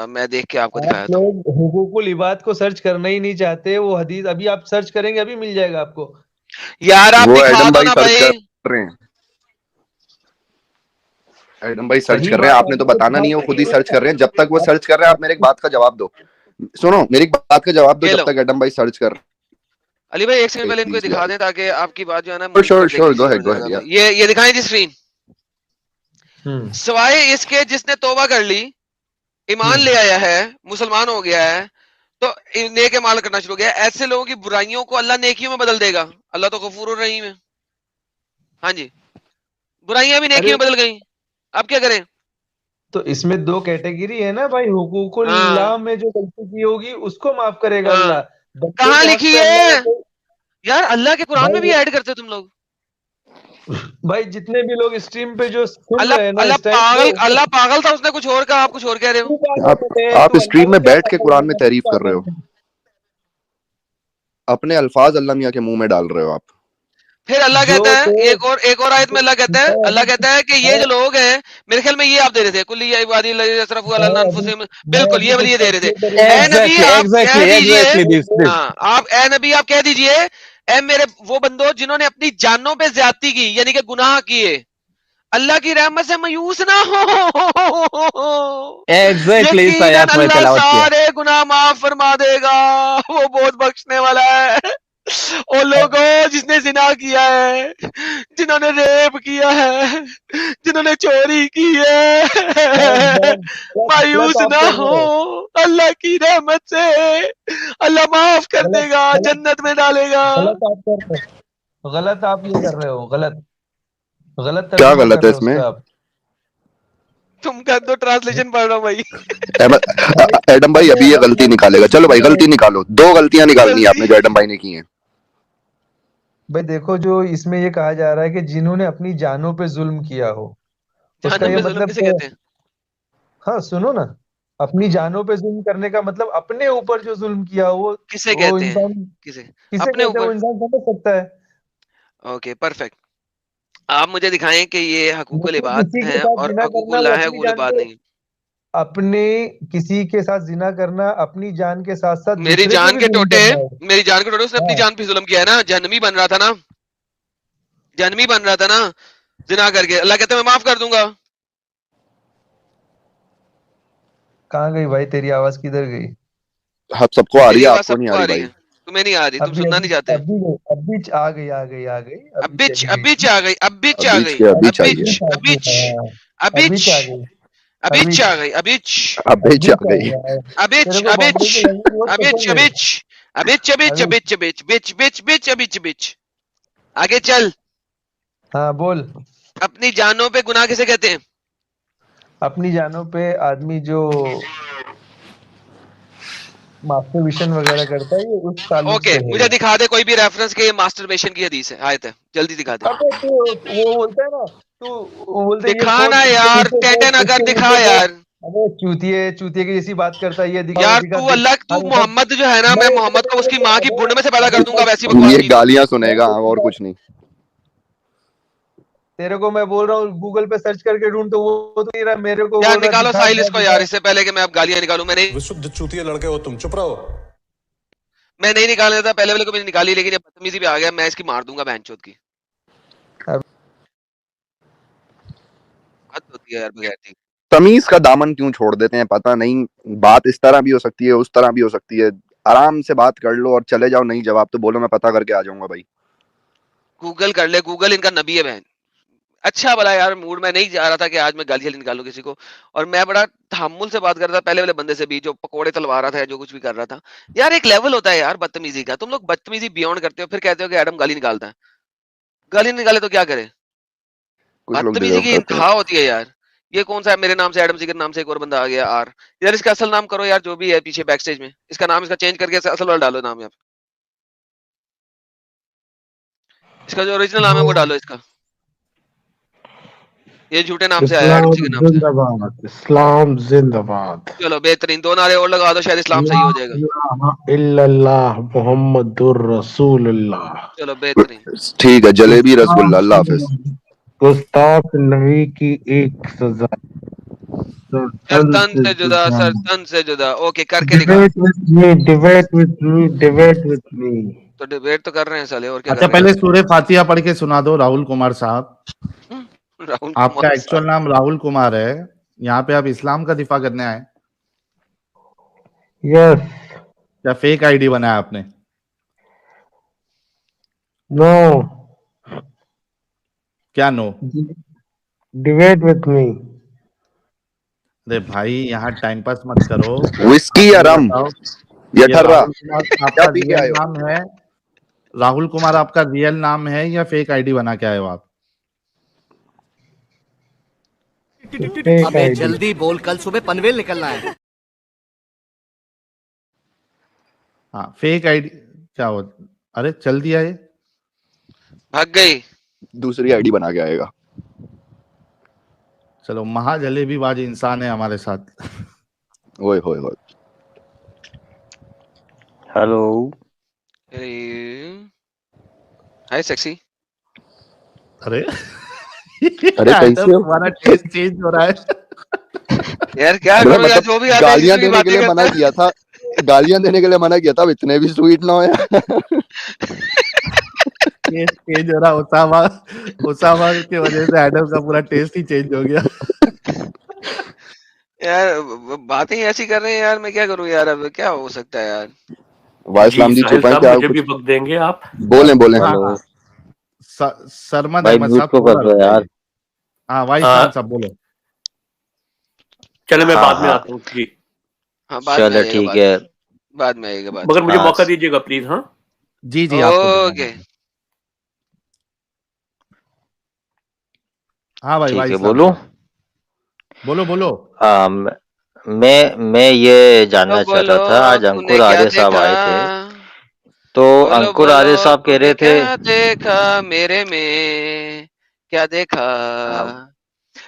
मैं देख के आपको आप दिखा देता हूँ। लोग हुकूकुल इबाद को सर्च करना ही नहीं चाहते, वो हदीस अभी आप सर्च करेंगे अभी मिल जाएगा आपको। यार आप वो दिखा एडम दो भाई ना सर्च भाई। कर रहे हैं, एडम भाई सर्च सही कर रहे हैं, बात आपने तो आपको बताना दिखाई नहीं है, वो खुद ही देगी सर्च कर रहे हैं। जब तक वो आप, सर्च कर रहे हैं आप मेरे एक बात का जवाब दो। सुनो, मेरी एक बात का जवाब दो ये जब लो तक एडम भाई सर्च कर अली भाई, एक सेकंड रहे पहले हैं, इनको प्लीज दिखा यार। दें ताकि आपकी बात जो है ना मूव श्योर कर जाएगी श्योर, किसी और गो जगह अहेड पे। ये दिखाएं जी स्क्रीन। हम्म सिवाय इसके जिसने तौबा कर ली, ईमान ले आया है, मुसलमान हो गया है, तो नेक माल करना शुरू हो गया, ऐसे लोगों की बुराइयों को अल्लाह नेकियों में बदल देगा। अल्लाह तो गफूर रहीम है। हाँ जी, बुराइयां भी नेकियों अरे में बदल गई, अब क्या करें? तो इसमें दो कैटेगरी है ना भाई, हुकूकुल्लाह हाँ में जो गलती की होगी उसको माफ करेगा हाँ। अल्लाह, बंदे कहाँ के हक लिखी पे अल्लाह है? ने कोई यार अल्लाह के कुरान में भी भाई ऐड करते हो तुम लोग। भाई जितने भी लोग स्ट्रीम पे जो सुन रहे हैं ना अल्लाह इस टाइम पे, पागल, अल्लाह पागल था, उसने कुछ और कहा, आप कुछ और कह रहे हो। तू पागल आप है आप तो अल्लाह स्ट्रीम को में क्या बैठ के पागल कुरान में होगा, तू तारीफ कर रहे पागल हो, है। अपने अल्फाज अल्लाह मियां के मुंह में डाल रहे हो आप। फिर अल्लाह जो कहता है, तो एक और आयत में अल्लाह कहता है, कि ये जो लोग हैं, मेरे ख्याल में ये आप दे रहे थे, कुल्ली या इबादी लजीज असरफू अला मैं अभी अनफुसिहिम, मैं बिल्कुल अभी ये वाली ये दे रहे थे। तफसीर करूंगा। ए नबी एग्जैक्टली आप कह एग्जैक्टली दीजिए, एग्जैक्टली दिस। हाँ आप ए नबी आप कह दीजिए, ए मेरे वो बंदो जिन्होंने अपनी जानों पे ज्यादती की, यानी कि गुनाह किए, अल्लाह की रहमत से मायूस ना हो। एग्जैक्टली इस यकीनन आयत में अल्लाह तिलावत किया। सारे गुनाह माफ फरमा देगा, वो बहुत बख्शने वाला है। ओ लोगों जिसने जिना किया है, जिन्होंने रेप किया है, जिन्होंने चोरी की है, गलत मायूस आप ना कर हो, रहे हो, अल्लाह की रहमत से अल्लाह माफ कर गलत देगा, गलत जन्नत में डालेगा। गलत आप कर रहे हो, गलत आप ये कर रहे हो, गलत गलत क्या तर्जुमा गलत कर है रहे हो उस इसमें? पे आप। तुम कर दो, ट्रांसलेशन पढ़ रहा हूँ भाई। भाई एडम भाई हमें अभी ये हम गलती लोग निकालेगा, चलो भाई गलती निकालो, 2 गलतियां निकालनी है गलती आपने जो एडम भाई ने की हैं। भाई देखो, जो इसमें ये कहा जा रहा है कि जिन्होंने अपनी जानों पे जुल्म किया हो, उसका जहन्नम ये में जुल्म मतलब किसे कहते हैं? हाँ सुनो ना, अपनी जानों पे जुल्म करने का मतलब अपने ऊपर जो जुल्म किया हो किसे वो कहते हैं? इंसान किसे? किसे अपने कहते हैं वो ऊपर। इंसान समझ सकता है। Okay perfect. आप मुझे दिखाएं कि ये हकूकुल मतलब इबाद किसी के है साथ और जिना करना वो हकूकुल्लाह है, अपनी हकूकुल जान इबाद पे, नहीं है। अपने किसी के साथ जिना करना अपनी जान के साथ साथ मेरी दूसरे पे जान भी के जुल्म टोटे, करना है। मेरी जान के टोटे, उसने अपनी हाँ जान पे जुल्म किया है ना, जहन्नमी बन रहा था ना, जहन्नमी बन रहा था ना जिना करके। अल्लाह कहते मैं माफ कर दूंगा। कहाँ गई भाई तेरी आवाज, किधर गई? आप सबको आ रही मेरी है, आवाज आपको नहीं आ सबको आ रही रही भाई। है, तो तुम्हें नहीं आ रही, तुम अभी सुनना नहीं चाहते। अभी आ गई अबिच चली गई। अबिच आ गई, अबिच आ गई, अभी चाहिए, अबिच हाँ, अबिच अभी आ गई। अबिच आ गई, अबिच अबे आ गई। अबिच तेरे को बॉम्बे अबिच की लैंग्वेज बहुत अबिच पसंद है। अबिच अबिच अबिच अबिच अबिच बिच बिच बिच अबिच बिच। आगे चल। हाँ बोल। अपनी जानों पे गुनाह किसे कहते हैं? अपनी जानों पे आदमी जो मास्टरबेशन वगैरह करता है, ये उस ताल्लुक ओके, से है। मुझे दिखा दे कोई भी रेफरेंस के मास्टरबेशन की हदीस है, आयत है, जल्दी दिखा दे। अबे तो वो बोलता है ना, तो वो बोलते हैं ये दिखा खोद ना इसके यार, नीचे खोद, टेंटन अगर इसके दिखा नीचे खोद। यार। अबे चूतिए की जैसी बात करता है, ये दिखा वो यार दिखा तू देख। अल्लाह, तू अरे मोहम्मद जो है ना, मैं मोहम्मद को उसकी माँ की भूड में से पैदा कर दूंगा, वैसी अबे, बकवास ये की तू। गालियां सुनेगा और कुछ नहीं। तेरे को मैं बोल रहा हूँ गूगल पे सर्च करके ढूंढ, तो वो तो नहीं रहा, मेरे को यार बोल रहा निकालो दिखा साहिल दिखा इसको दिखा। यार, इससे पहले कि मैं अब गालियां निकालूं। विशुद्ध चूतिए लड़के हो तुम, चुप रहो। मैं नहीं निकालने देता, पहले वाले को मैंने निकाली, लेकिन जब बदतमीजी पे आ गया, मैं इसकी मार दूंगा बहनचोद की। हद होती है यार बगैर ठीक। तमीज का दामन क्यों छोड़ देते हैं पता नहीं। बात इस तरह भी हो सकती है, उस तरह भी हो सकती है। आराम से बात कर लो और चले जाओ। नहीं जवाब तो बोलो, मैं पता करके आ जाऊंगा भाई। गूगल कर ले, गूगल इनका नबी है बहन। अच्छा भला यार, मूड में नहीं जा रहा था कि आज मैं गाली निकालूं किसी को, और मैं बड़ा तहम्मुल से बात कर रहा था पहले वाले बंदे से भी, जो पकोड़े तलवा रहा था या जो कुछ भी कर रहा था। यार एक लेवल होता है यार बदतमीजी का, तुम लोग बदतमीजी बियॉन्ड करते हो, फिर कहते हो कि एडम गाली निकालता है। गाली निकाले तो क्या करे? कुछ लोग बदतमीजी डिजर्व की करते हैं। इंतहा होती है यार। ये कौन सा है? मेरे नाम से एडम सीकर नाम से एक और बंदा आ गया आर। यार इसका असल नाम करो यार, जो भी है पीछे बैक स्टेज में, इसका नाम इसका चेंज करके असल वाला डालो नाम। यार इसका जो ओरिजिनल नाम है वो डालो इसका। ये झूठे नाम से आया, एडम सीकर नाम से। जिंदाबाद, इस्लाम जिंदाबाद। चलो बेहतरीन, 2 नारे और लगा दो, शायद इस्लाम सही हो जाएगा। इल्लल्लाह मुहम्मदुर रसूलुल्लाह। चलो बेहतरीन। ठीक है, जलेबी रसगुल्ला, अल्लाह हाफिज। गुस्ताख नबी की एक सजा, सरतन से जुदा, सरतन से जुदा। ओके करके दिखा। Debate with me. तो डिबेट तो कर रहे हैं साले, और क्या अच्छा कर रहे पहले सूर्य फातिहा पढ़ के सुना दो राहुल कुमार साहब। हैं? राहुल आपका कुमार एक्चुअल नाम राहुल कुमार है, यहाँ पे आप इस्लाम का दिफा करने आए? यस। क्या फेक आईडी बनाया आपने? नो। क्या नो? Debate with me. अरे भाई यहाँ टाइम पास मत करो। विस्की या रम या ये ठर्रा, राहुल कुमार क्या आपका पी के रियल आए हो? नाम है? राहुल कुमार आपका रियल नाम है या फेक आईडी बना के आए हो आप? अबे जल्दी बोल, कल सुबह पनवेल निकलना है। हाँ फेक आईडी क्या हो? अरे चल दिया ये, भाग गई। दूसरी आईडी बना के आएगा। चलो महाजलेबीबाज इंसान है हमारे साथ। ओए होए होए। हेलो। हाय सेक्सी। अरे अरे कैसे हो? हमारा टेस्ट चेंज हो रहा है। यार क्या मतलब करूं यार, जो भी आता है गालियां इसकी देने के बातें लिए मना करता है। किया था, गालियां देने के लिए मना किया था, अब इतने भी स्वीट ना हो यार। टेस्ट चेंज हो रहा, ओसामा की वजह से एडम का पूरा टेस्ट ही चेंज हो गया। यार बातें ऐसी कर रहे हैं यार, मैं क्या करूं यार, अब क्या हो सकता है यार। वाइसलाम जी चुप हैं क्या? मुझे भी बक देंगे आप? बोले बोले। हाँ, सरमद भाई अहमद म्यूट साहब को कर थोड़ा दो रुक यार। जाइए। हाँ वाइसलाम साहब बोलो। चलो मैं हाँ, बाद में हाँ। आता हूँ जी। हाँ बाद में चलो आइएगा, ठीक है, बाद में आइएगा बाद। मगर मुझे हाँ। मौका दीजिएगा प्लीज। हाँ जी जी आपको दूंगा। ओके हाँ भाई ठीक है, वाइसलाम बोलो। साहब। बोलो बोलो। मैं ये जानना चाह बोलो, रहा था, आज तूने अंकुर क्या आर्य साहब देखा? आए थे, तो बोलो अंकुर बोलो, आर्य साहब कह रहे तूने थे। क्या देखा मेरे में, क्या देखा?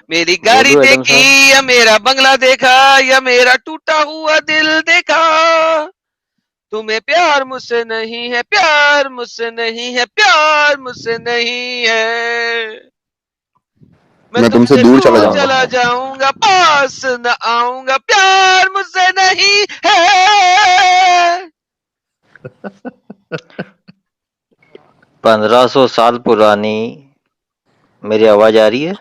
मेरी गाड़ी बोलो एडम देखी साहब। या मेरा बंगला देखा, या मेरा टूटा हुआ दिल देखा? तुम्हें प्यार मुझसे नहीं है, प्यार मुझसे नहीं है, प्यार मुझसे नहीं है। मैं तुमसे दूर चला जाऊंगा, पास न आऊंगा, प्यार मुझसे नहीं है। 1500 साल पुरानी मेरी आवाज आ रही है?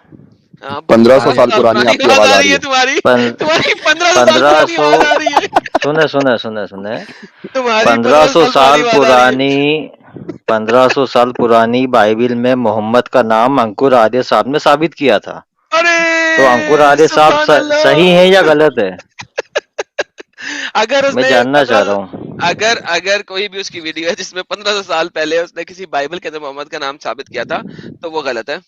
1500 साल पुरानी आपकी आवाज आ रही है। तुम्हारी पन- 1500 साल पुरानी आवाज आ रही है। सुने सुने सुने सुने तुम्हारी 1500 साल पुरानी बात आ रही है। पुरानी 1500 साल पुरानी बाइबिल में मोहम्मद का नाम अंकुर आर्य साहब ने साबित किया था। तो अंकुर अरे आर्य साहब सुभान अल्लाह। सही है या गलत है? अगर मैं उसने जानना चाह 1500 रहा हूँ। अगर अगर कोई भी उसकी वीडियो है जिसमें 1500 साल पहले उसने किसी बाइबल के अंदर मोहम्मद का नाम साबित किया था, तो वो गलत है।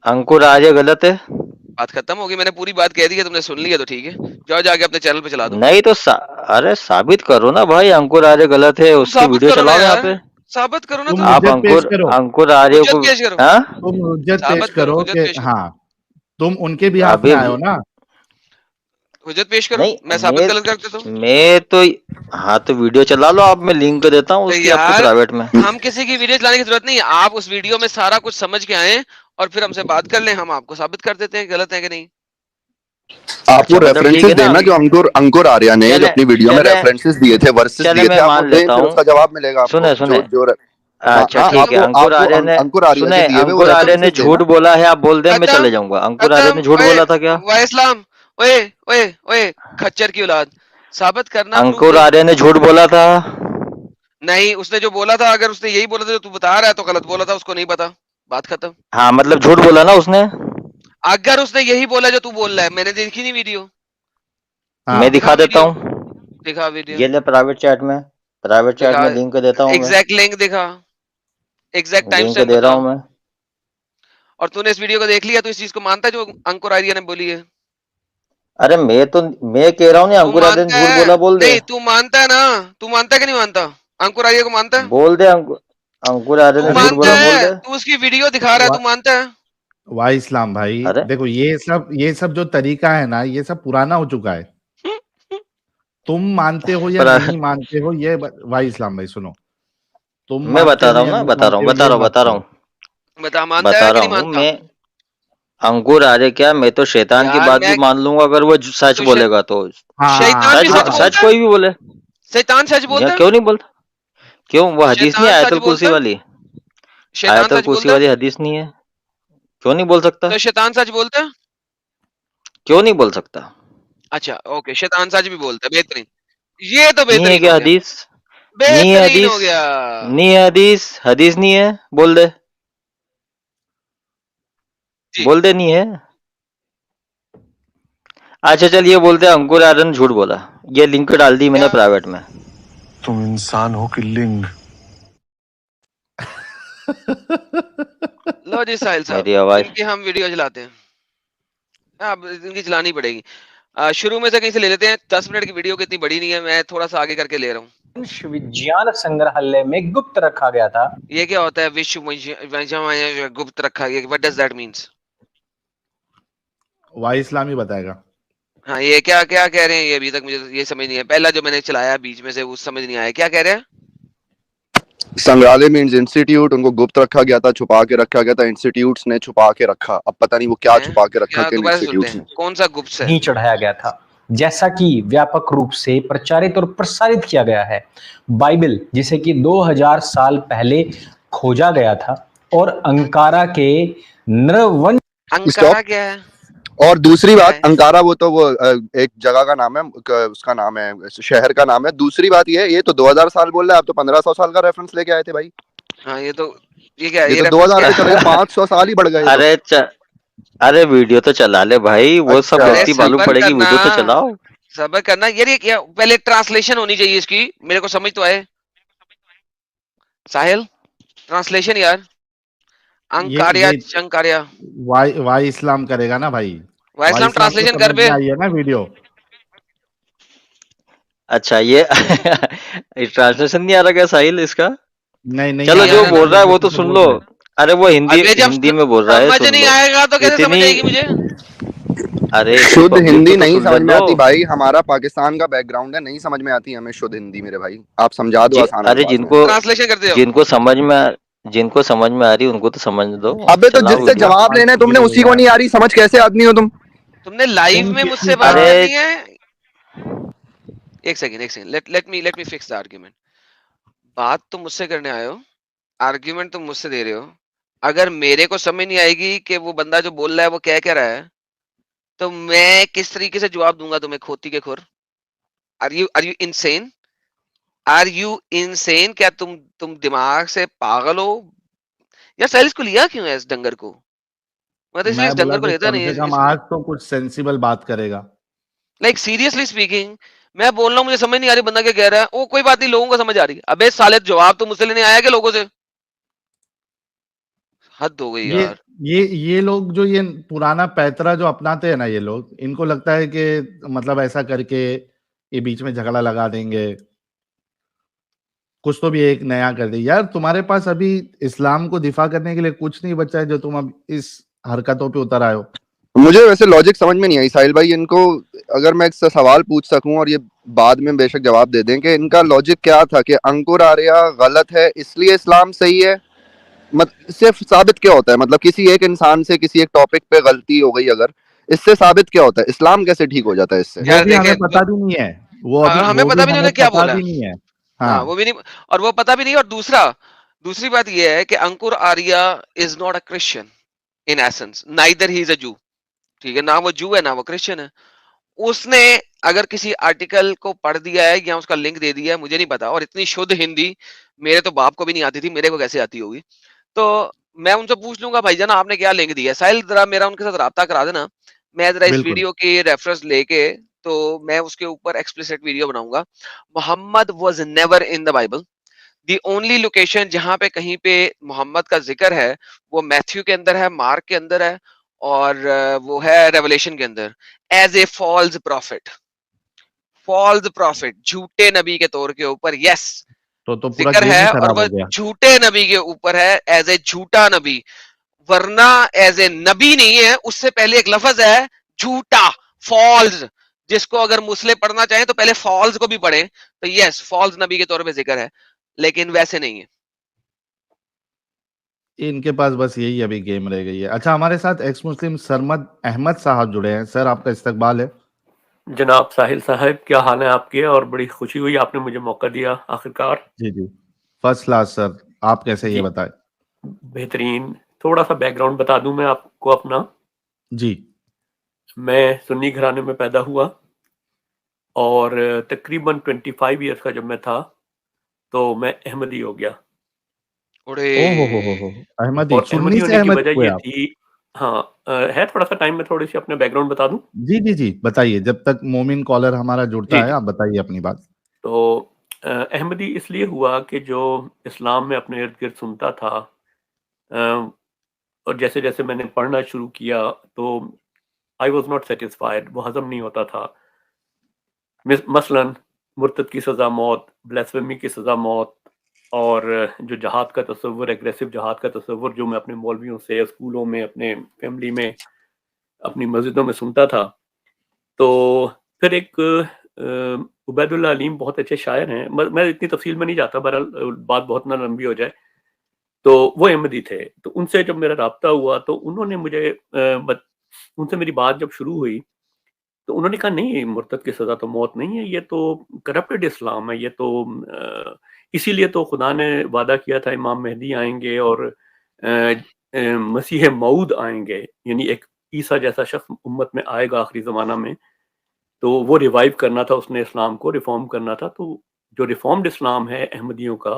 अंकुर आर्य गलत है? बात खत्म होगी, मैंने पूरी बात कह दी है, तुमने सुन लिया तो ठीक है, जाओ जाके अपने चैनल पे चला दो। नहीं तो अरे साबित करो ना भाई, अंकुर आर्य गलत है, तुम उसकी साबित वीडियो करो ना चलाओ यहाँ यार, पे। साबित करो ना तुम तुम। आप हुज्जत पेश करो, अंकुर आर्य हुज्जत को पेश करो, हाँ तुम हुज्जत पेश साबित करो, करो हुज्जत कि पेश करो, हाँ तुम उनके भी हाथ अभी में आए हो ना। हुज्जत पेश करो, नहीं मैं साबित गलत कर देता हूँ। मैं तो हाँ तो वीडियो चला लो आप, मैं लिंक देता हूँ तो उसकी आपको यार प्राइवेट में। हम किसी की वीडियो चलाने की जरूरत नहीं है, आप उस वीडियो में सारा कुछ समझ के आए और फिर हमसे बात कर लें, हम आपको साबित कर देते हैं गलत है कि नहीं। आपको अच्छा मतलब ठीक रेफरेंसेस है ना। देना, जो अंकुर आर्या ने जो चले अपनी वीडियो में चले रेफरेंसेस दिए थे, वर्सेस चले दिए थे, मैं आप वो मान दें, लेता फिर हूँ। उसका जवाब मिलेगा आपको। सुने सुने जो हाँ अच्छा हाँ, ठीक है, अंकुर आपको आर्य ने अंकुर आर्या सुने, के दिए हुए वो अंकुर आर्य ने रेफरेंसेस देना। झूठ बोला है, आप बोल दे मैं खत्म चले जाऊंगा। अंकुर आर्य ने खत्म। झूठ ओए बोला था क्या? ओए इस्लाम, ओए ओए ओए खच्चर की औलाद, साबित करना, प्रूफ अंकुर दे। आर्य ने झूठ बोला था? नहीं, उसने जो बोला था, अगर उसने यही बोला था जो तू बता रहा है तो गलत बोला था, उसको नहीं पता, बात खत्म। हाँ मतलब झूठ बोला ना उसने। अगर उसने यही बोला जो तू बोल रहा है, मैंने देखी नहीं वीडियो, मैं हाँ दिखा देता वीडियो, हूँ, दिखा वीडियो, ये ले प्राइवेट चैट दिखा, में लिंक देता हूँ मैं, एग्जैक्ट लिंक दिखा, एग्जैक्ट टाइम लिंक स्टैम्प दे रहा बता। हूँ मैं। और तूने इस वीडियो को देख लिया तो इस चीज को मानता है जो अंकुर आर्य ने बोली है? अरे मैं कह रहा हूँ ना, तू अंकुर आर्य ने मानता झूठ है? बोला, बोल दे। नहीं, तू मानता है ना, तू मानता है कि नहीं मानता? अंकुर आर्य को मानता है? बोल दे अंकुर आर्य तू ने झूठ मानता बोला, बोल है? दे। तू उसकी वीडियो दिखा रहा है, वा, तू मानता है? वाह इस्लाम भाई, अरे देखो ये सब जो तरीका है ना, ये सब पुराना हो चुका है। तुम मानते हो या पर नहीं मानते हो ये वाह इस्लाम भाई सुनो, तुम मैं मानते बता हो रहा हूँ या ना, नहीं मानते हो ये मत बता रहा कहो। हूँ बता, मानता बता है कि रहा नहीं हूँ मानता? मैं। अंकुर आर्य क्या, मैं तो शैतान की यार बात भी मैं, मान लूंगा अगर वो सच तू बोलेगा तो। शैतान हाँ भी सच सच बोलता है? कोई भी बोले, शैतान सच या बोलता है? क्यों नहीं बोलता? क्यों, वो हदीस नहीं शैतान है सच आयतुल कुर्सी बोलता है? वाली? शैतान आयतुल सच कुर्सी बोलता है? वाली हदीस नहीं है? क्यों नहीं बोल सकता? तो शैतान सच बोलता है? क्यों नहीं बोल सकता? अच्छा ओके, शैतान सच भी बोलता है, बेहतरीन, ये तो नहीं है बेहतरीन हो क्या गया, हदीस? नहीं है बेहतरीन हो हदीस? गया। नहीं है हदीस? हदीस नहीं है, बोल दे, जी, बोल दे नहीं है। अच्छा चल ये बोलते हैं अंकुर आर्य ने झूठ बोला, ये लिंक डाल दी मैंने क्या? प्राइवेट में। तुम इंसान हो कि लिंग? लो जी साहिल साहब, मेरी आवाज इनकी हम वीडियो चलाते हैं। अब इनकी चलानी पड़ेगी। शुरू में से कहीं से ले लेते हैं, 10 मिनट की वीडियो कितनी बड़ी नहीं है, मैं थोड़ा सा आगे करके ले रहा हूँ। विज्ञान संग्रहालय में गुप्त रखा गया था। ये क्या होता है विश्व गुप्त रखा गया, व्हाट डज दैट मीन्स? वाह इस्लाम ही बताएगा। हाँ, ये क्या क्या कह रहे हैं, ये अभी तक मुझे ये समझ नहीं है, पहला जो मैंने चलाया बीच में से वो समझ नहीं आया, क्या कह रहे हैं? संग्रहालय मीन्स इंस्टीट्यूट, उनको गुप्त रखा गया था, छुपा के रखा गया था, इंस्टीट्यूट्स ने छुपा के रखा। अब पता नहीं वो क्या हैं? छुपा के रखा क्या, किन दोबारा से सुनते इंस्टीट्यूट्स हैं, ने। कौन सा गुप्त है? नहीं चढ़ाया गया था, जैसा कि व्यापक रूप से प्रचारित और प्रसारित किया गया है। बाइबल, जिसे कि 2000 साल पहले खोजा गया था, और अंकारा के नरवंश। अंकारा क्या है? और दूसरी क्या बात, है? अंकारा वो तो वो एक जगह का नाम है, उसका नाम है, शहर का नाम है। दूसरी बात ये तो 2000 साल बोल रहा है, आप तो 1500 साल का रेफरेंस लेके आए थे भाई। हाँ, ये क्या है, ये तो रेफरेंस 2000 क्या पे है? चले गए, 500 साल ही बढ़ गए तो। अरे वीडियो तो चला ले भाई, वो सब अच्छा, अरे गलती मालूम सबर पड़ेगी, करना, वीडियो तो चलाओ। सबर करना यार, ये क्या, पहले ट्रांसलेशन होनी चाहिए इसकी, मेरे को समझ तो आए। साहिल, ट्रांसलेशन यार, अंकार्या ये चंकार्या, वाह इस्लाम करेगा ना भाई। वाह वाइसलाम इस्लाम को ट्रांसलेशन कर समझ बे। में आई है ना वीडियो। अच्छा ये ट्रांसलेशन नहीं आ रहा क्या साहिल इसका? नहीं चलो नहीं आ जो रहा बोल ना। रहा है वो तो तो सुन बोल लो। रहे हैं। अरे वो अबे जब हिंदी में बोल रहा है, समझ सुन नहीं लो। आएगा तो कैसे समझ इतनी आएगी मुझे? अरे इतनी शुद्ध पब्लिक हिंदी को तो नहीं सुन ले समझ में दो। आती भाई, हमारा पाकिस्तान का बैकग्राउंड है, नहीं समझ में आती हमें शुद्ध हिंदी मेरे भाई। आप समझा दो आसान अरे अल्फाज में। ट्रांसलेशन करते जाओ। जिनको समझ में आ रही उनको तो समझ दो। अबे तो चलाओ जिससे वीडियो। जवाब लेना है तुमने, उसी को नहीं आ रही समझ, कैसे आदमी हो तुम? तुमने लाइव तुम में किसी मुझसे बात अरे करनी है? एक second, let me fix the argument. बात तुम मुझसे करने आए हो, आर्ग्यूमेंट तुम मुझसे दे रहे हो। अगर मेरे को समझ नहीं आएगी कि वो बंदा जो बोल रहा है वो क्या कह रहा है, तो मैं किस तरीके से जवाब दूंगा तुम्हें, खोती के खुर? Are you insane? Are you insane? क्या तुम दिमाग से पागल हो यार? साहिल इसको लिया क्यों है इस डंगर को? मैं तो इसलिए मैं इस बोला डंगर को कि लेता कम नहीं से है कम आज तो कुछ सेंसिबल बात करेगा। लाइक सीरियसली स्पीकिंग, मैं बोल रहा हूँ मुझे समझ नहीं आ रही बंदा क्या कह रहा है। ओ कोई बात नहीं, लोगों को समझ आ रही है। अबे साले जवाब तो मुझसे लेने आया क्या लोगों से? हद हो गई ये यार। ये लोग जो ये पुराना पैतरा जो अपनाते हैं ना ये लोग, इनको लगता है कि मतलब ऐसा करके ये बीच में झगड़ा लगा देंगे, कुछ तो भी एक नया कर दे। यार तुम्हारे पास अभी इस्लाम को दिफा करने के लिए कुछ नहीं बचा है, जो तुम अब इस हरकतों पे उतर आए हो। मुझे वैसे लॉजिक समझ में नहीं आई साहिल भाई। इनको अगर मैं इससे सवाल पूछ सकूं और ये बाद में बेशक जवाब दे दें कि इनका लॉजिक क्या था कि अंकुर आर्या गलत है इसलिए इस्लाम सही है, सिर्फ साबित क्या होता है? मतलब किसी एक इंसान से किसी एक टॉपिक पे गलती हो गई अगर, इससे साबित क्या होता है? इस्लाम कैसे ठीक हो जाता है इससे? वो भी हमें पता भी नहीं है, हमें पता भी नहीं उन्हें क्या पता बोला भी नहीं है। हाँ वो भी नहीं, और वो पता भी नहीं। और दूसरी बात ये है कि Ankur Arya is not a Christian in essence, neither he is a Jew. ठीक है ना, वो जू है ना वो क्रिश्चियन है। उसने अगर किसी आर्टिकल को पढ़ दिया है या उसका लिंक दे दिया है, मुझे नहीं पता। और इतनी शुद्ध हिंदी मेरे तो बाप को भी नहीं आती थी, मेरे को कैसे आती होगी? तो मैं उनसे पूछ लूंगा भाईजान आपने क्या लिंक दिया है। साहिल जरा मेरा उनके साथ राब्ता करा देना, मैं जरा इस बिल्कुल। वीडियो की रेफरेंस लेके तो मैं उसके ऊपर एक्सप्लिसिट वीडियो बनाऊंगा। Muhammad was never in the Bible. The only location जहां पे कहीं पे मोहम्मद का जिक्र है वो मैथ्यू के अंदर है, मार्क के अंदर है, और वो है रेवलेशन के अंदर, as a false prophet. False prophet, झूठे नबी के तौर के ऊपर, यस तो पूरा जिक्र गेम ही है, और खराब वह हो गया। झूठे नबी के ऊपर है एज ए झूठा नबी। वरना एज ए नबी नहीं है, उससे पहले एक लफ्ज है झूठा, फॉल्स, जिसको अगर मुस्लिम पढ़ना चाहे तो पहले फॉल्स को भी पढ़े। तो यस फॉल्स नबी के तौर पे जिक्र है, लेकिन वैसे नहीं है। इनके पास बस यही अभी गेम रह गई है। अच्छा, हमारे साथ एक्स मुस्लिम सरमद अहमद साहब जुड़े हैं। सर आपका इस्तकबाल है। जनाब साहिल साहब, क्या हाल है आपके? और बड़ी खुशी हुई आपने मुझे मौका दिया आखिरकार। जी जी, फर्स्ट क्लास सर। आप कैसे, ये जी बताएं। बेहतरीन। थोड़ा सा बैकग्राउंड बता दूं मैं आपको अपना। जी। मैं सुन्नी घराने में पैदा हुआ और तकरीबन 25 ईयर्स का जब मैं था तो मैं अहमदी हो गया। हो, अहमदी, और सुन्नी अहमदी से होने की अहमदी वजह हुए ये आप? थी, हाँ है थोड़ा सा टाइम में थोड़ी सी अपने बैकग्राउंड बता दूं। जी जी जी, बताइए। जब तक मोमिन कॉलर हमारा जुड़ता जी है जी। आप बताइए अपनी बात। तो अहमदी इसलिए हुआ कि जो इस्लाम में अपने इर्द गिर्द सुनता था, अ, और जैसे जैसे मैंने पढ़ना शुरू किया तो आई वॉज नॉट सेटिस्फाइड, वो हजम नहीं होता था। मसलन मुर्तद की सज़ा मौत, ब्लास्फेमी की सज़ा मौत, और जो जहाद का तस्वुर, एग्रेसिव जहाद का तस्वुर जो मैं अपने मौलवियों से, स्कूलों में, अपने फैमिली में, अपनी मस्जिदों में सुनता था। तो फिर एक उबैदुल्लाह अलीम बहुत अच्छे शायर हैं, मैं इतनी तफसील में नहीं जाता, बहरहाल बात बहुत ना लंबी हो जाए। तो वो अहमदी थे, तो उनसे जब मेरा राब्ता हुआ तो उन्होंने मुझे उनसे मेरी बात जब शुरू हुई तो उन्होंने कहा नहीं, मुर्तद की सज़ा तो मौत नहीं है, ये तो करप्टेड इस्लाम है, ये तो इसीलिए तो खुदा ने वादा किया था इमाम मेहदी आएँगे और मसीह मऊद आएँगे, यानी एक ईसा जैसा शख्स उम्मत में आएगा आखिरी ज़माना में, तो वो रिवाइव करना था उसने, इस्लाम को रिफ़ॉर्म करना था। तो जो रिफ़ॉर्म्ड इस्लाम है अहमदियों का,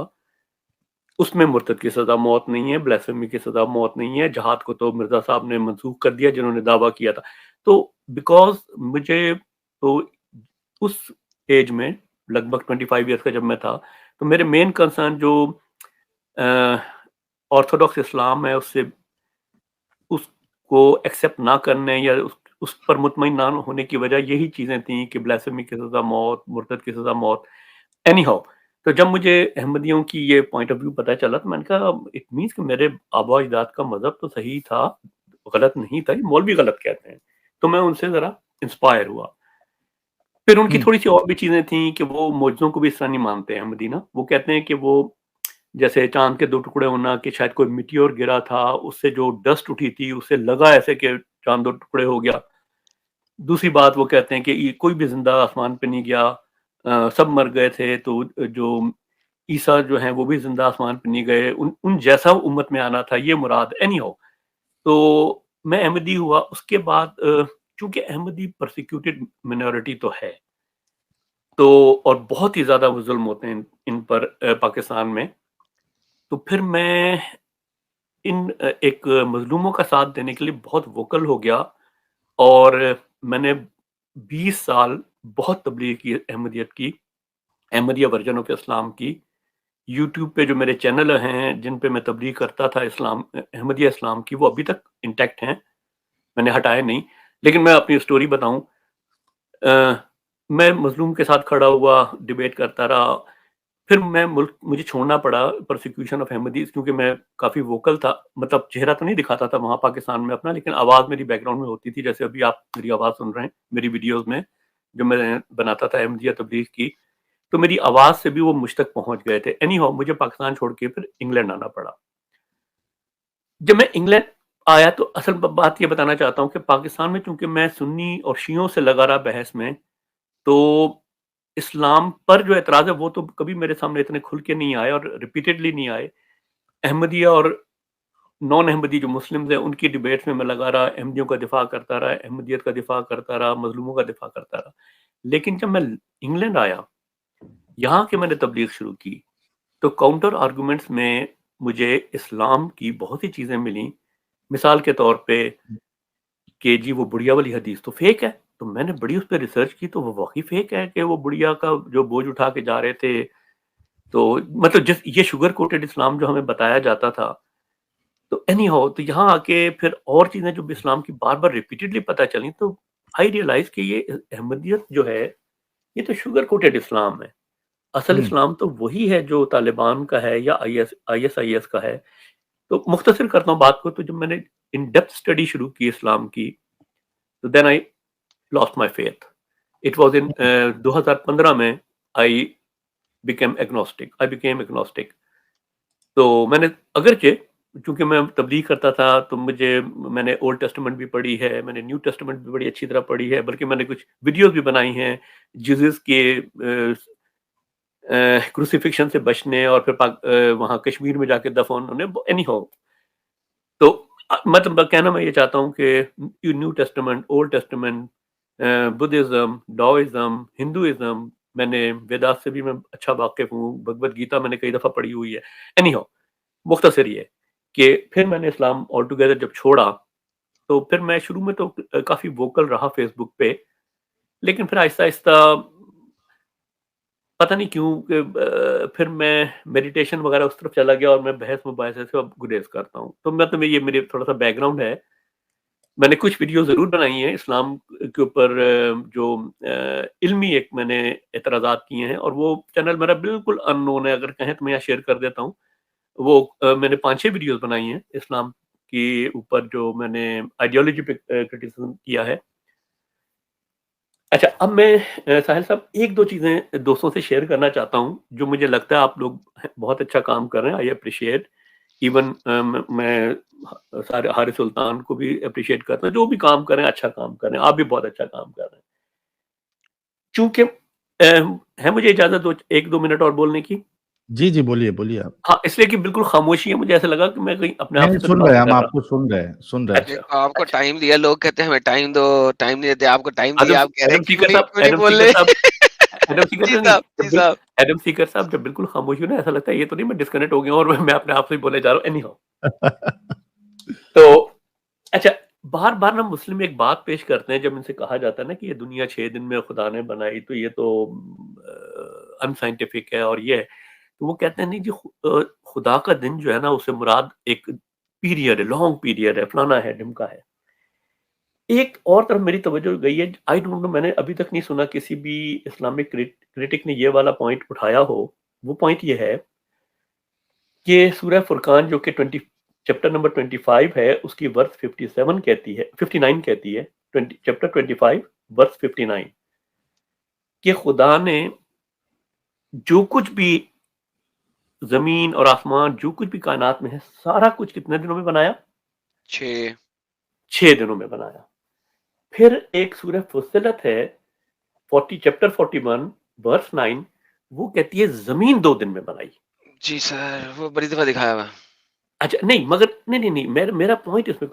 उसमें मुर्तद की सज़ा मौत नहीं है, ब्लास्फेमी की सज़ा मौत नहीं है, जहाद को तो मिर्ज़ा साहब ने मनसूख कर दिया जिन्होंने दावा किया था। तो बिकॉज़ मुझे तो उस एज में लगभग 25 ईयर्स का जब मैं था, तो मेरे मेन कंसर्न जो अ, ऑर्थोडॉक्स इस्लाम है उससे उसको एक्सेप्ट ना करने या उस पर मुतमईन ना होने की वजह यही चीज़ें थी कि ब्लास्फेमी की सज़ा मौत, मुर्तद की सज़ा मौत। एनी हाउ, तो जब मुझे अहमदियों की ये पॉइंट ऑफ व्यू पता चला तो मैंने कहा इट मीन्स कि मेरे आबा अजदाद का मज़हब तो सही था, गलत नहीं था, ये मौलवी गलत कहते हैं। तो मैं उनसे ज़रा इंस्पायर हुआ। फिर उनकी थोड़ी-सी और भी चीज़ें थी कि वो मौजज़ों को भी इस तरह नहीं मानते अहमदी ना। वो कहते हैं कि वो जैसे चाँद के 2 टुकड़े होना, कि शायद कोई मीटियोर गिरा था, उससे जो डस्ट उठी थी, उससे लगा ऐसे कि चाँद 2 टुकड़े हो गया। दूसरी बात वो कहते हैं कि ये कोई भी ज़िंदा आसमान पे नहीं गया, सब मर गए थे, तो जो ईसा जो हैं वो भी ज़िंदा आसमान पे नहीं गए, उन उन जैसा उम्मत में आना था, ये मुराद। एनी हाउ, तो मैं अहमदी हुआ। उसके बाद चूँकि अहमदी परसिक्यूटेड माइनॉरिटी तो है, तो और बहुत ही ज़्यादा वो ज़ुल्म होते हैं इन पर पाकिस्तान में। तो फिर मैं एक मज़लूमों का साथ देने के लिए बहुत वोकल हो गया और मैंने 20 साल बहुत तबलीग की अहमदियत की, अहमदिया वर्जन ऑफ इस्लाम की। यूट्यूब पे जो मेरे चैनल हैं, जिन पे मैं तबलीग करता था अहमदिया इस्लाम की, वो अभी तक इंटैक्ट हैं, मैंने हटाए नहीं। लेकिन मैं अपनी स्टोरी बताऊँ, मैं मज़लूम के साथ खड़ा हुआ, डिबेट करता रहा। फिर मुझे छोड़ना पड़ा प्रोसिक्यूशन ऑफ अहमदीज़, क्योंकि मैं काफ़ी वोकल था। मतलब चेहरा तो नहीं दिखाता था वहाँ पाकिस्तान में अपना, लेकिन आवाज़ मेरी बैकग्राउंड में होती थी। जैसे अभी आप मेरी आवाज़ सुन रहे हैं मेरी वीडियोज़ में, जो मैं बनाता था अहमदिया तबलीग की, तो मेरी आवाज़ से भी वो मुझ तक पहुँच गए थे। एनी हाउ, मुझे पाकिस्तान छोड़ के फिर इंग्लैंड आना पड़ा। जब मैं इंग्लैंड आया तो असल बात ये बताना चाहता हूँ कि पाकिस्तान में चूँकि मैं सुन्नी और शियों से लगा रहा बहस में, तो इस्लाम पर जो एतराज़ है वो तो कभी मेरे सामने इतने खुल के नहीं आए और रिपीटेडली नहीं आए। अहमदिया और नॉन अहमदी जो मुस्लिम्स हैं, उनकी डिबेट्स में मैं लगा रहा, अहमदियों का दिफ़ा करता रहा, अहमदियत का दिफ़ा करता रहा, मज़लूमों का दिफ़ा करता रहा। लेकिन जब मैं इंग्लैंड आया, यहाँ के मैंने तबलीग शुरू की, तो काउंटर आर्गुमेंट्स में मुझे इस्लाम की बहुत सी चीज़ें मिली। मिसाल के तौर पे कि जी वो बुढ़िया वाली हदीस तो फेक है। तो मैंने बड़ी उस पे रिसर्च की, तो वो वाक़ई फेक है कि वो बुढ़िया का जो बोझ उठा के जा रहे थे। तो मतलब ये शुगर कोटेड इस्लाम जो हमें बताया जाता था। तो एनी हाउ, तो यहाँ आके फिर और चीज़ें जो इस्लाम की बार-बार रिपीटेडली पता चली, तो आई रियलाइज़ कि ये अहमदियत जो है, ये तो शुगर कोटेड इस्लाम है। असल इस्लाम तो वही है जो तालिबान का है या आईएसआईएस का है। तो मुख्तसर करता हूँ बात को, तो जब मैंने इन डेप्थ स्टडी शुरू की इस्लाम की, तो then I lost my faith. It was in 2015 में आई बिकेम एग्नोस्टिक। तो मैंने अगरचे चूँकि मैं तबलीग करता था, तो मैंने ओल्ड टेस्टामेंट भी पढ़ी है, मैंने न्यू टेस्टामेंट भी बड़ी अच्छी तरह पढ़ी है, बल्कि मैंने कुछ वीडियोज़ भी बनाई हैं, जीसस के क्रूसिफिक्शन से बचने और फिर वहाँ कश्मीर में जाके दफन होने। एनी हाउ, तो मतलब कहना मैं ये चाहता हूँ कि New Testament, Old Testament, Buddhism, Taoism, Hinduism, मैंने वेदास से भी मैं अच्छा वाकिफ हूँ, भगवत गीता मैंने कई दफ़ा पढ़ी हुई है। एनी हाउ, मुख्तसर ये कि फिर मैंने इस्लाम ऑल टुगेदर जब छोड़ा, तो फिर मैं शुरू में तो काफ़ी वोकल रहा फेसबुक पे, लेकिन फिर आहिस्ता-आहिस्ता पता नहीं क्यों फिर मैं मेडिटेशन वगैरह उस तरफ चला गया और मैं बहस-मुबाहिसे से अब गुरेज़ करता हूँ। तो मतलब ये मेरे थोड़ा-सा बैकग्राउंड है। मैंने कुछ वीडियो ज़रूर बनाई हैं इस्लाम के ऊपर, जो इल्मी एक मैंने एतराज़ात किए हैं, और वो चैनल मेरा बिल्कुल अननोन है। अगर कहें तो मैं यहाँ शेयर कर देता हूँ। वो मैंने 5-6 वीडियोज़ बनाई हैं इस्लाम के ऊपर, जो मैंने आइडियोलॉजी पे क्रिटिसिज़्म किया है। अच्छा, अब मैं साहिल साहब 1-2 चीज़ें दोस्तों से शेयर करना चाहता हूँ, जो मुझे लगता है आप लोग बहुत अच्छा काम कर रहे हैं। आई एप्रिशिएट। इवन मैं सारे हारिस सुल्तान को भी एप्रिशिएट करता हूँ, जो भी काम कर रहे हैं, अच्छा काम कर रहे हैं। आप भी बहुत अच्छा काम कर रहे हैं। चूँकि है मुझे इजाज़त 1-2 मिनट और बोलने की? जी, जी, बोलिए आप। हाँ, इसलिए कि बिल्कुल खामोशी है, मुझे ऐसा लगा कि मैं कहीं अपने आप नहीं, से सुन बात रहे हैं, हम कर रहा। आपको सुन रहे हैं। अच्छा, देखो, आपको टाइम दिया, लोग कहते हैं हमें टाइम दो, टाइम नहीं देते, आपको टाइम दिया, आप कह रहे एडम हैं सीकर क्यों नहीं साहब बोल रहे? जी नहीं, साहब, जी साहब। एडम सीकर साहब जब बिल्कुल खामोशी हो ना, ऐसा लगता है ये तो नहीं मैं डिस्कनेक्ट हो गया हूँ और मैं अपने आप से ही बोले जा रहा हूँ। एनी हाउ, तो अच्छा, बार-बार ना मुस्लिम एक बात पेश करते हैं, जब इनसे कहा जाता है ना कि ये दुनिया 6 दिन में खुदा ने बनाई, तो ये तो अनसाइंटिफिक है और ये है। तो वो कहते हैं नहीं जी, खुदा का दिन जो है ना, उससे मुराद एक पीरियड है, लॉन्ग पीरियड है, फलाना है, ढिमका है। एक और तरफ मेरी तवज्जो गई है, आई डोंट नो, मैंने अभी तक नहीं सुना किसी भी इस्लामिक क्रिटिक ने ये वाला पॉइंट उठाया हो। वो पॉइंट ये है कि सूरह फुरकान जो कि 20 चैप्टर नंबर 25 है, उसकी वर्स 57 कहती है, 59 कहती है, चैप्टर 25 वर्स 59 कि खुदा ने जो कुछ भी ज़मीन और आसमान, जो कुछ भी कायनात में है, सारा कुछ कितने दिनों में बनाया? 6 दिनों में बनाया। फिर एक सूरह फुस्सिलत है, चैप्टर 41 वर्स 9, वो कहती है ज़मीन 2 दिन में बनाई। जी सर, वो बड़ी दफ़ा दिखाया हुआ है। अच्छा, नहीं, मगर नहीं, मेरा पॉइंट इसमें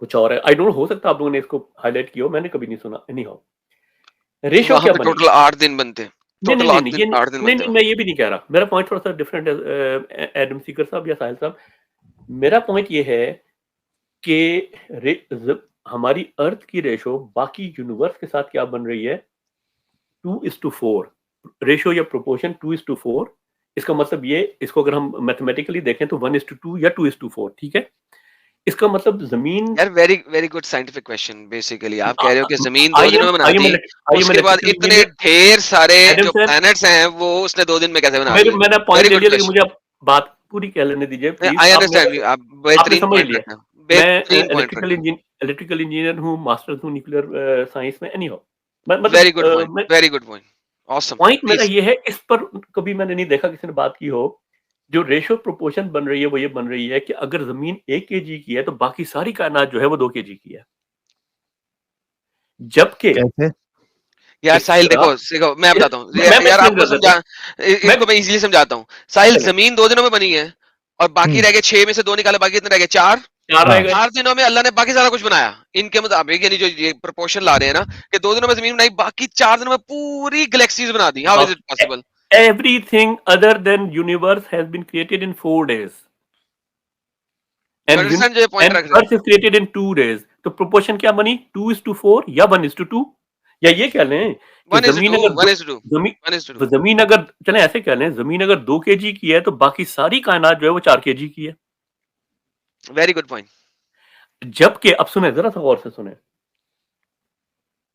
कुछ और है। आई डोंट नो, हो सकता है आप लोगों ने इसको हाइलाइट किया हो, मैंने कभी नहीं सुना। एनी हाउ, रेशो वहाँ क्या पे बनी? टोटल 8 दिन बनते हैं। नहीं टोटल नहीं 8 नहीं दिन 8 दिन नहीं बनते नहीं हो। मैं ये भी नहीं कह रहा, मेरा पॉइंट थोड़ा सा डिफरेंट है एडम सीकर साहब या साहिल साहब। मेरा पॉइंट ये है कि हमारी अर्थ की रेशो बाकी यूनिवर्स के साथ क्या बन रही है, 2:4 रेशो या प्रोपोर्शन 2:4। इसका मतलब ये, इसको अगर हम मैथमेटिकली देखें तो 1:2 या 2:4, ठीक है। इसका मतलब जमीन, यार very very good scientific question. Basically आप कह रहे हो कि जमीन 2 आई दिनों एम में बना आई एम दी, उसके बाद इलेक्ट्रिकल इतने इंजीनियर ढेर सारे एडम जो सर, प्लैनेट्स हैं वो उसने 2 दिन में कैसे बना मेरे दिए? मैंने पॉइंट वेरी ले गुड लिया, लेकिन क्वेश्चन। मुझे अब बात पूरी कह लेने दीजिए प्लीज। आई आप अंडरस्टैंड यू, आप आपने बेहतरीन समझ पॉइंट लिया। रखे हैं, मैं बेहतरीन पॉइंट रखे हैं। इलेक्ट्रिकल इंजीनियर हूँ, मास्टर्स हूँ न्यूक्लियर साइंस में। एनी हो, वेरी गुड पॉइंट, मतलब very good point, awesome. Point मेरा प्लीज। ये है, इस पर कभी मैंने नहीं देखा किसी ने बात की हो। जो रेशो प्रोपोर्शन बन रही है वो ये बन रही है कि अगर जमीन 1 kg की है तो बाकी सारी कायनात जो है वो 2 kg की है, जबकि कैसे? यार इस साहिल देखो देखो मैं बताता हूँ यार एक्सप्लेन आपको कर देता हूँ। इसको मैं इजीली समझाता हूँ। साहिल चले जमीन 2 दिनों में बनी है और बाकी रह गए 6 में से 2 निकाले, बाकी कितने रह गए? 4। 4 रह गए। 4 दिनों में अल्लाह ने बाकी सारा कुछ बनाया इनके मुताबिक, यानी जो ये प्रोपोर्शन ला रहे हैं ना कि 2 दिनों में जमीन बनाई, बाकी 4 दिनों में पूरी गैलेक्सीज बना दी। How is it possible? Everything other than universe has been created in 4 days. Understand जो ये पॉइंट And रख रहे Earth is created in 2 days. तो प्रोपोर्शन क्या बनी? 2:4 या 1:2? या ये कह लें कि 1:2 1:2 1:2। जमीन अगर चले ऐसे कह लें, जमीन अगर 2 kg की है तो बाकी सारी कायनात जो है वो 4 kg की है। Very good point. जबकि अब सुने, जरा सा गौर से सुने,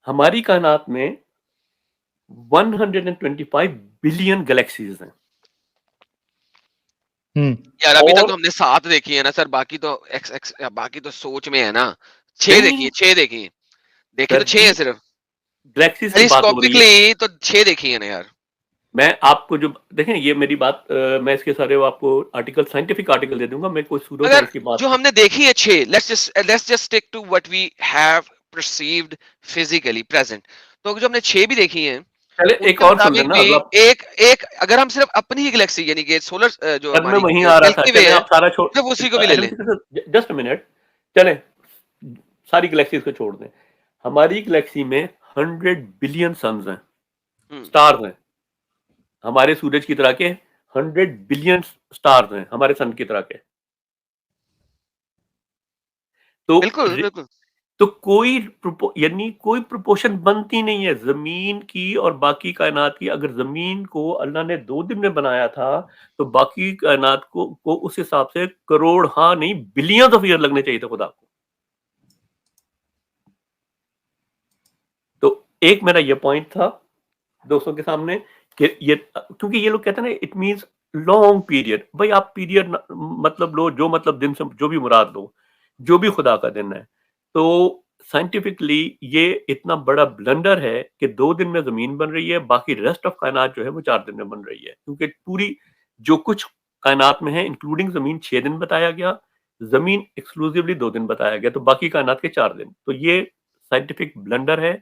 हमारी कायनात में 125 बिलियन गैलेक्सीज हैं। यार अभी तक और तो हमने 7 देखी है ना सर, बाकी तो बाकी तो सोच में है ना। 6 नहीं देखी है, 6 देखी है, देखी तो सर 6 जी, है सिर्फ, गैलेक्सीज की बात हो रही है। टेलीस्कोपिकली तो 6 देखी है ना यार। मैं आपको जो देखें, ये मेरी बात मैं इसके सारे आपको आर्टिकल, साइंटिफिक आर्टिकल दे दूंगा। मैं कोई सूडो अगर साइंस की बात जो हमने देखी है 6, let's just stick to what we have perceived physically present. तो जो हमने 6 भी देखी हैं पहले एक उनके और सुन मुताबिक लेना। भी अब एक एक अगर हम सिर्फ अपनी ही गैलेक्सी यानी कि सोलर जो सर मैं हमारी वहीं आ रहा था, मिल्की वे चले है, आप सारा छोड़, सिर्फ उसी को भी ले लें। जस्ट मिनट, चले सारी गैलेक्सीज को छोड़ दें। हमारी गैलेक्सी में 100 बिलियन सन्स हैं, स्टार्स हैं। हमारे सूरज की तरह के 100 बिलियन स्टार्स हैं हमारे सन की तरह के। तो बिल्कुल बिल्कुल। तो कोई यानी कोई प्रोपोर्शन बनती नहीं है जमीन की और बाकी कायनात की। अगर जमीन को अल्लाह ने 2 दिन में बनाया था तो बाकी कायनात को उस हिसाब से करोड़, हाँ नहीं, बिलियन ऑफ ईयर लगने चाहिए थे खुदा को। तो एक मेरा ये पॉइंट था दोस्तों के सामने कि ये, क्योंकि ये लोग कहते हैं ना इट मींस लॉन्ग पीरियड। भाई आप पीरियड मतलब लो, जो मतलब दिन से जो भी मुराद लो, जो भी खुदा का दिन है। तो साइंटिफिकली ये इतना बड़ा ब्लंडर है कि 2 दिन में जमीन बन रही है, बाकी रेस्ट ऑफ कायनात जो है वो 4 दिन में बन रही है। क्योंकि पूरी जो कुछ कायनात में है इंक्लूडिंग जमीन 6 दिन बताया गया, जमीन एक्सक्लूसिवली 2 दिन बताया गया, तो बाकी कायनात के 4 दिन। तो ये साइंटिफिक ब्लंडर है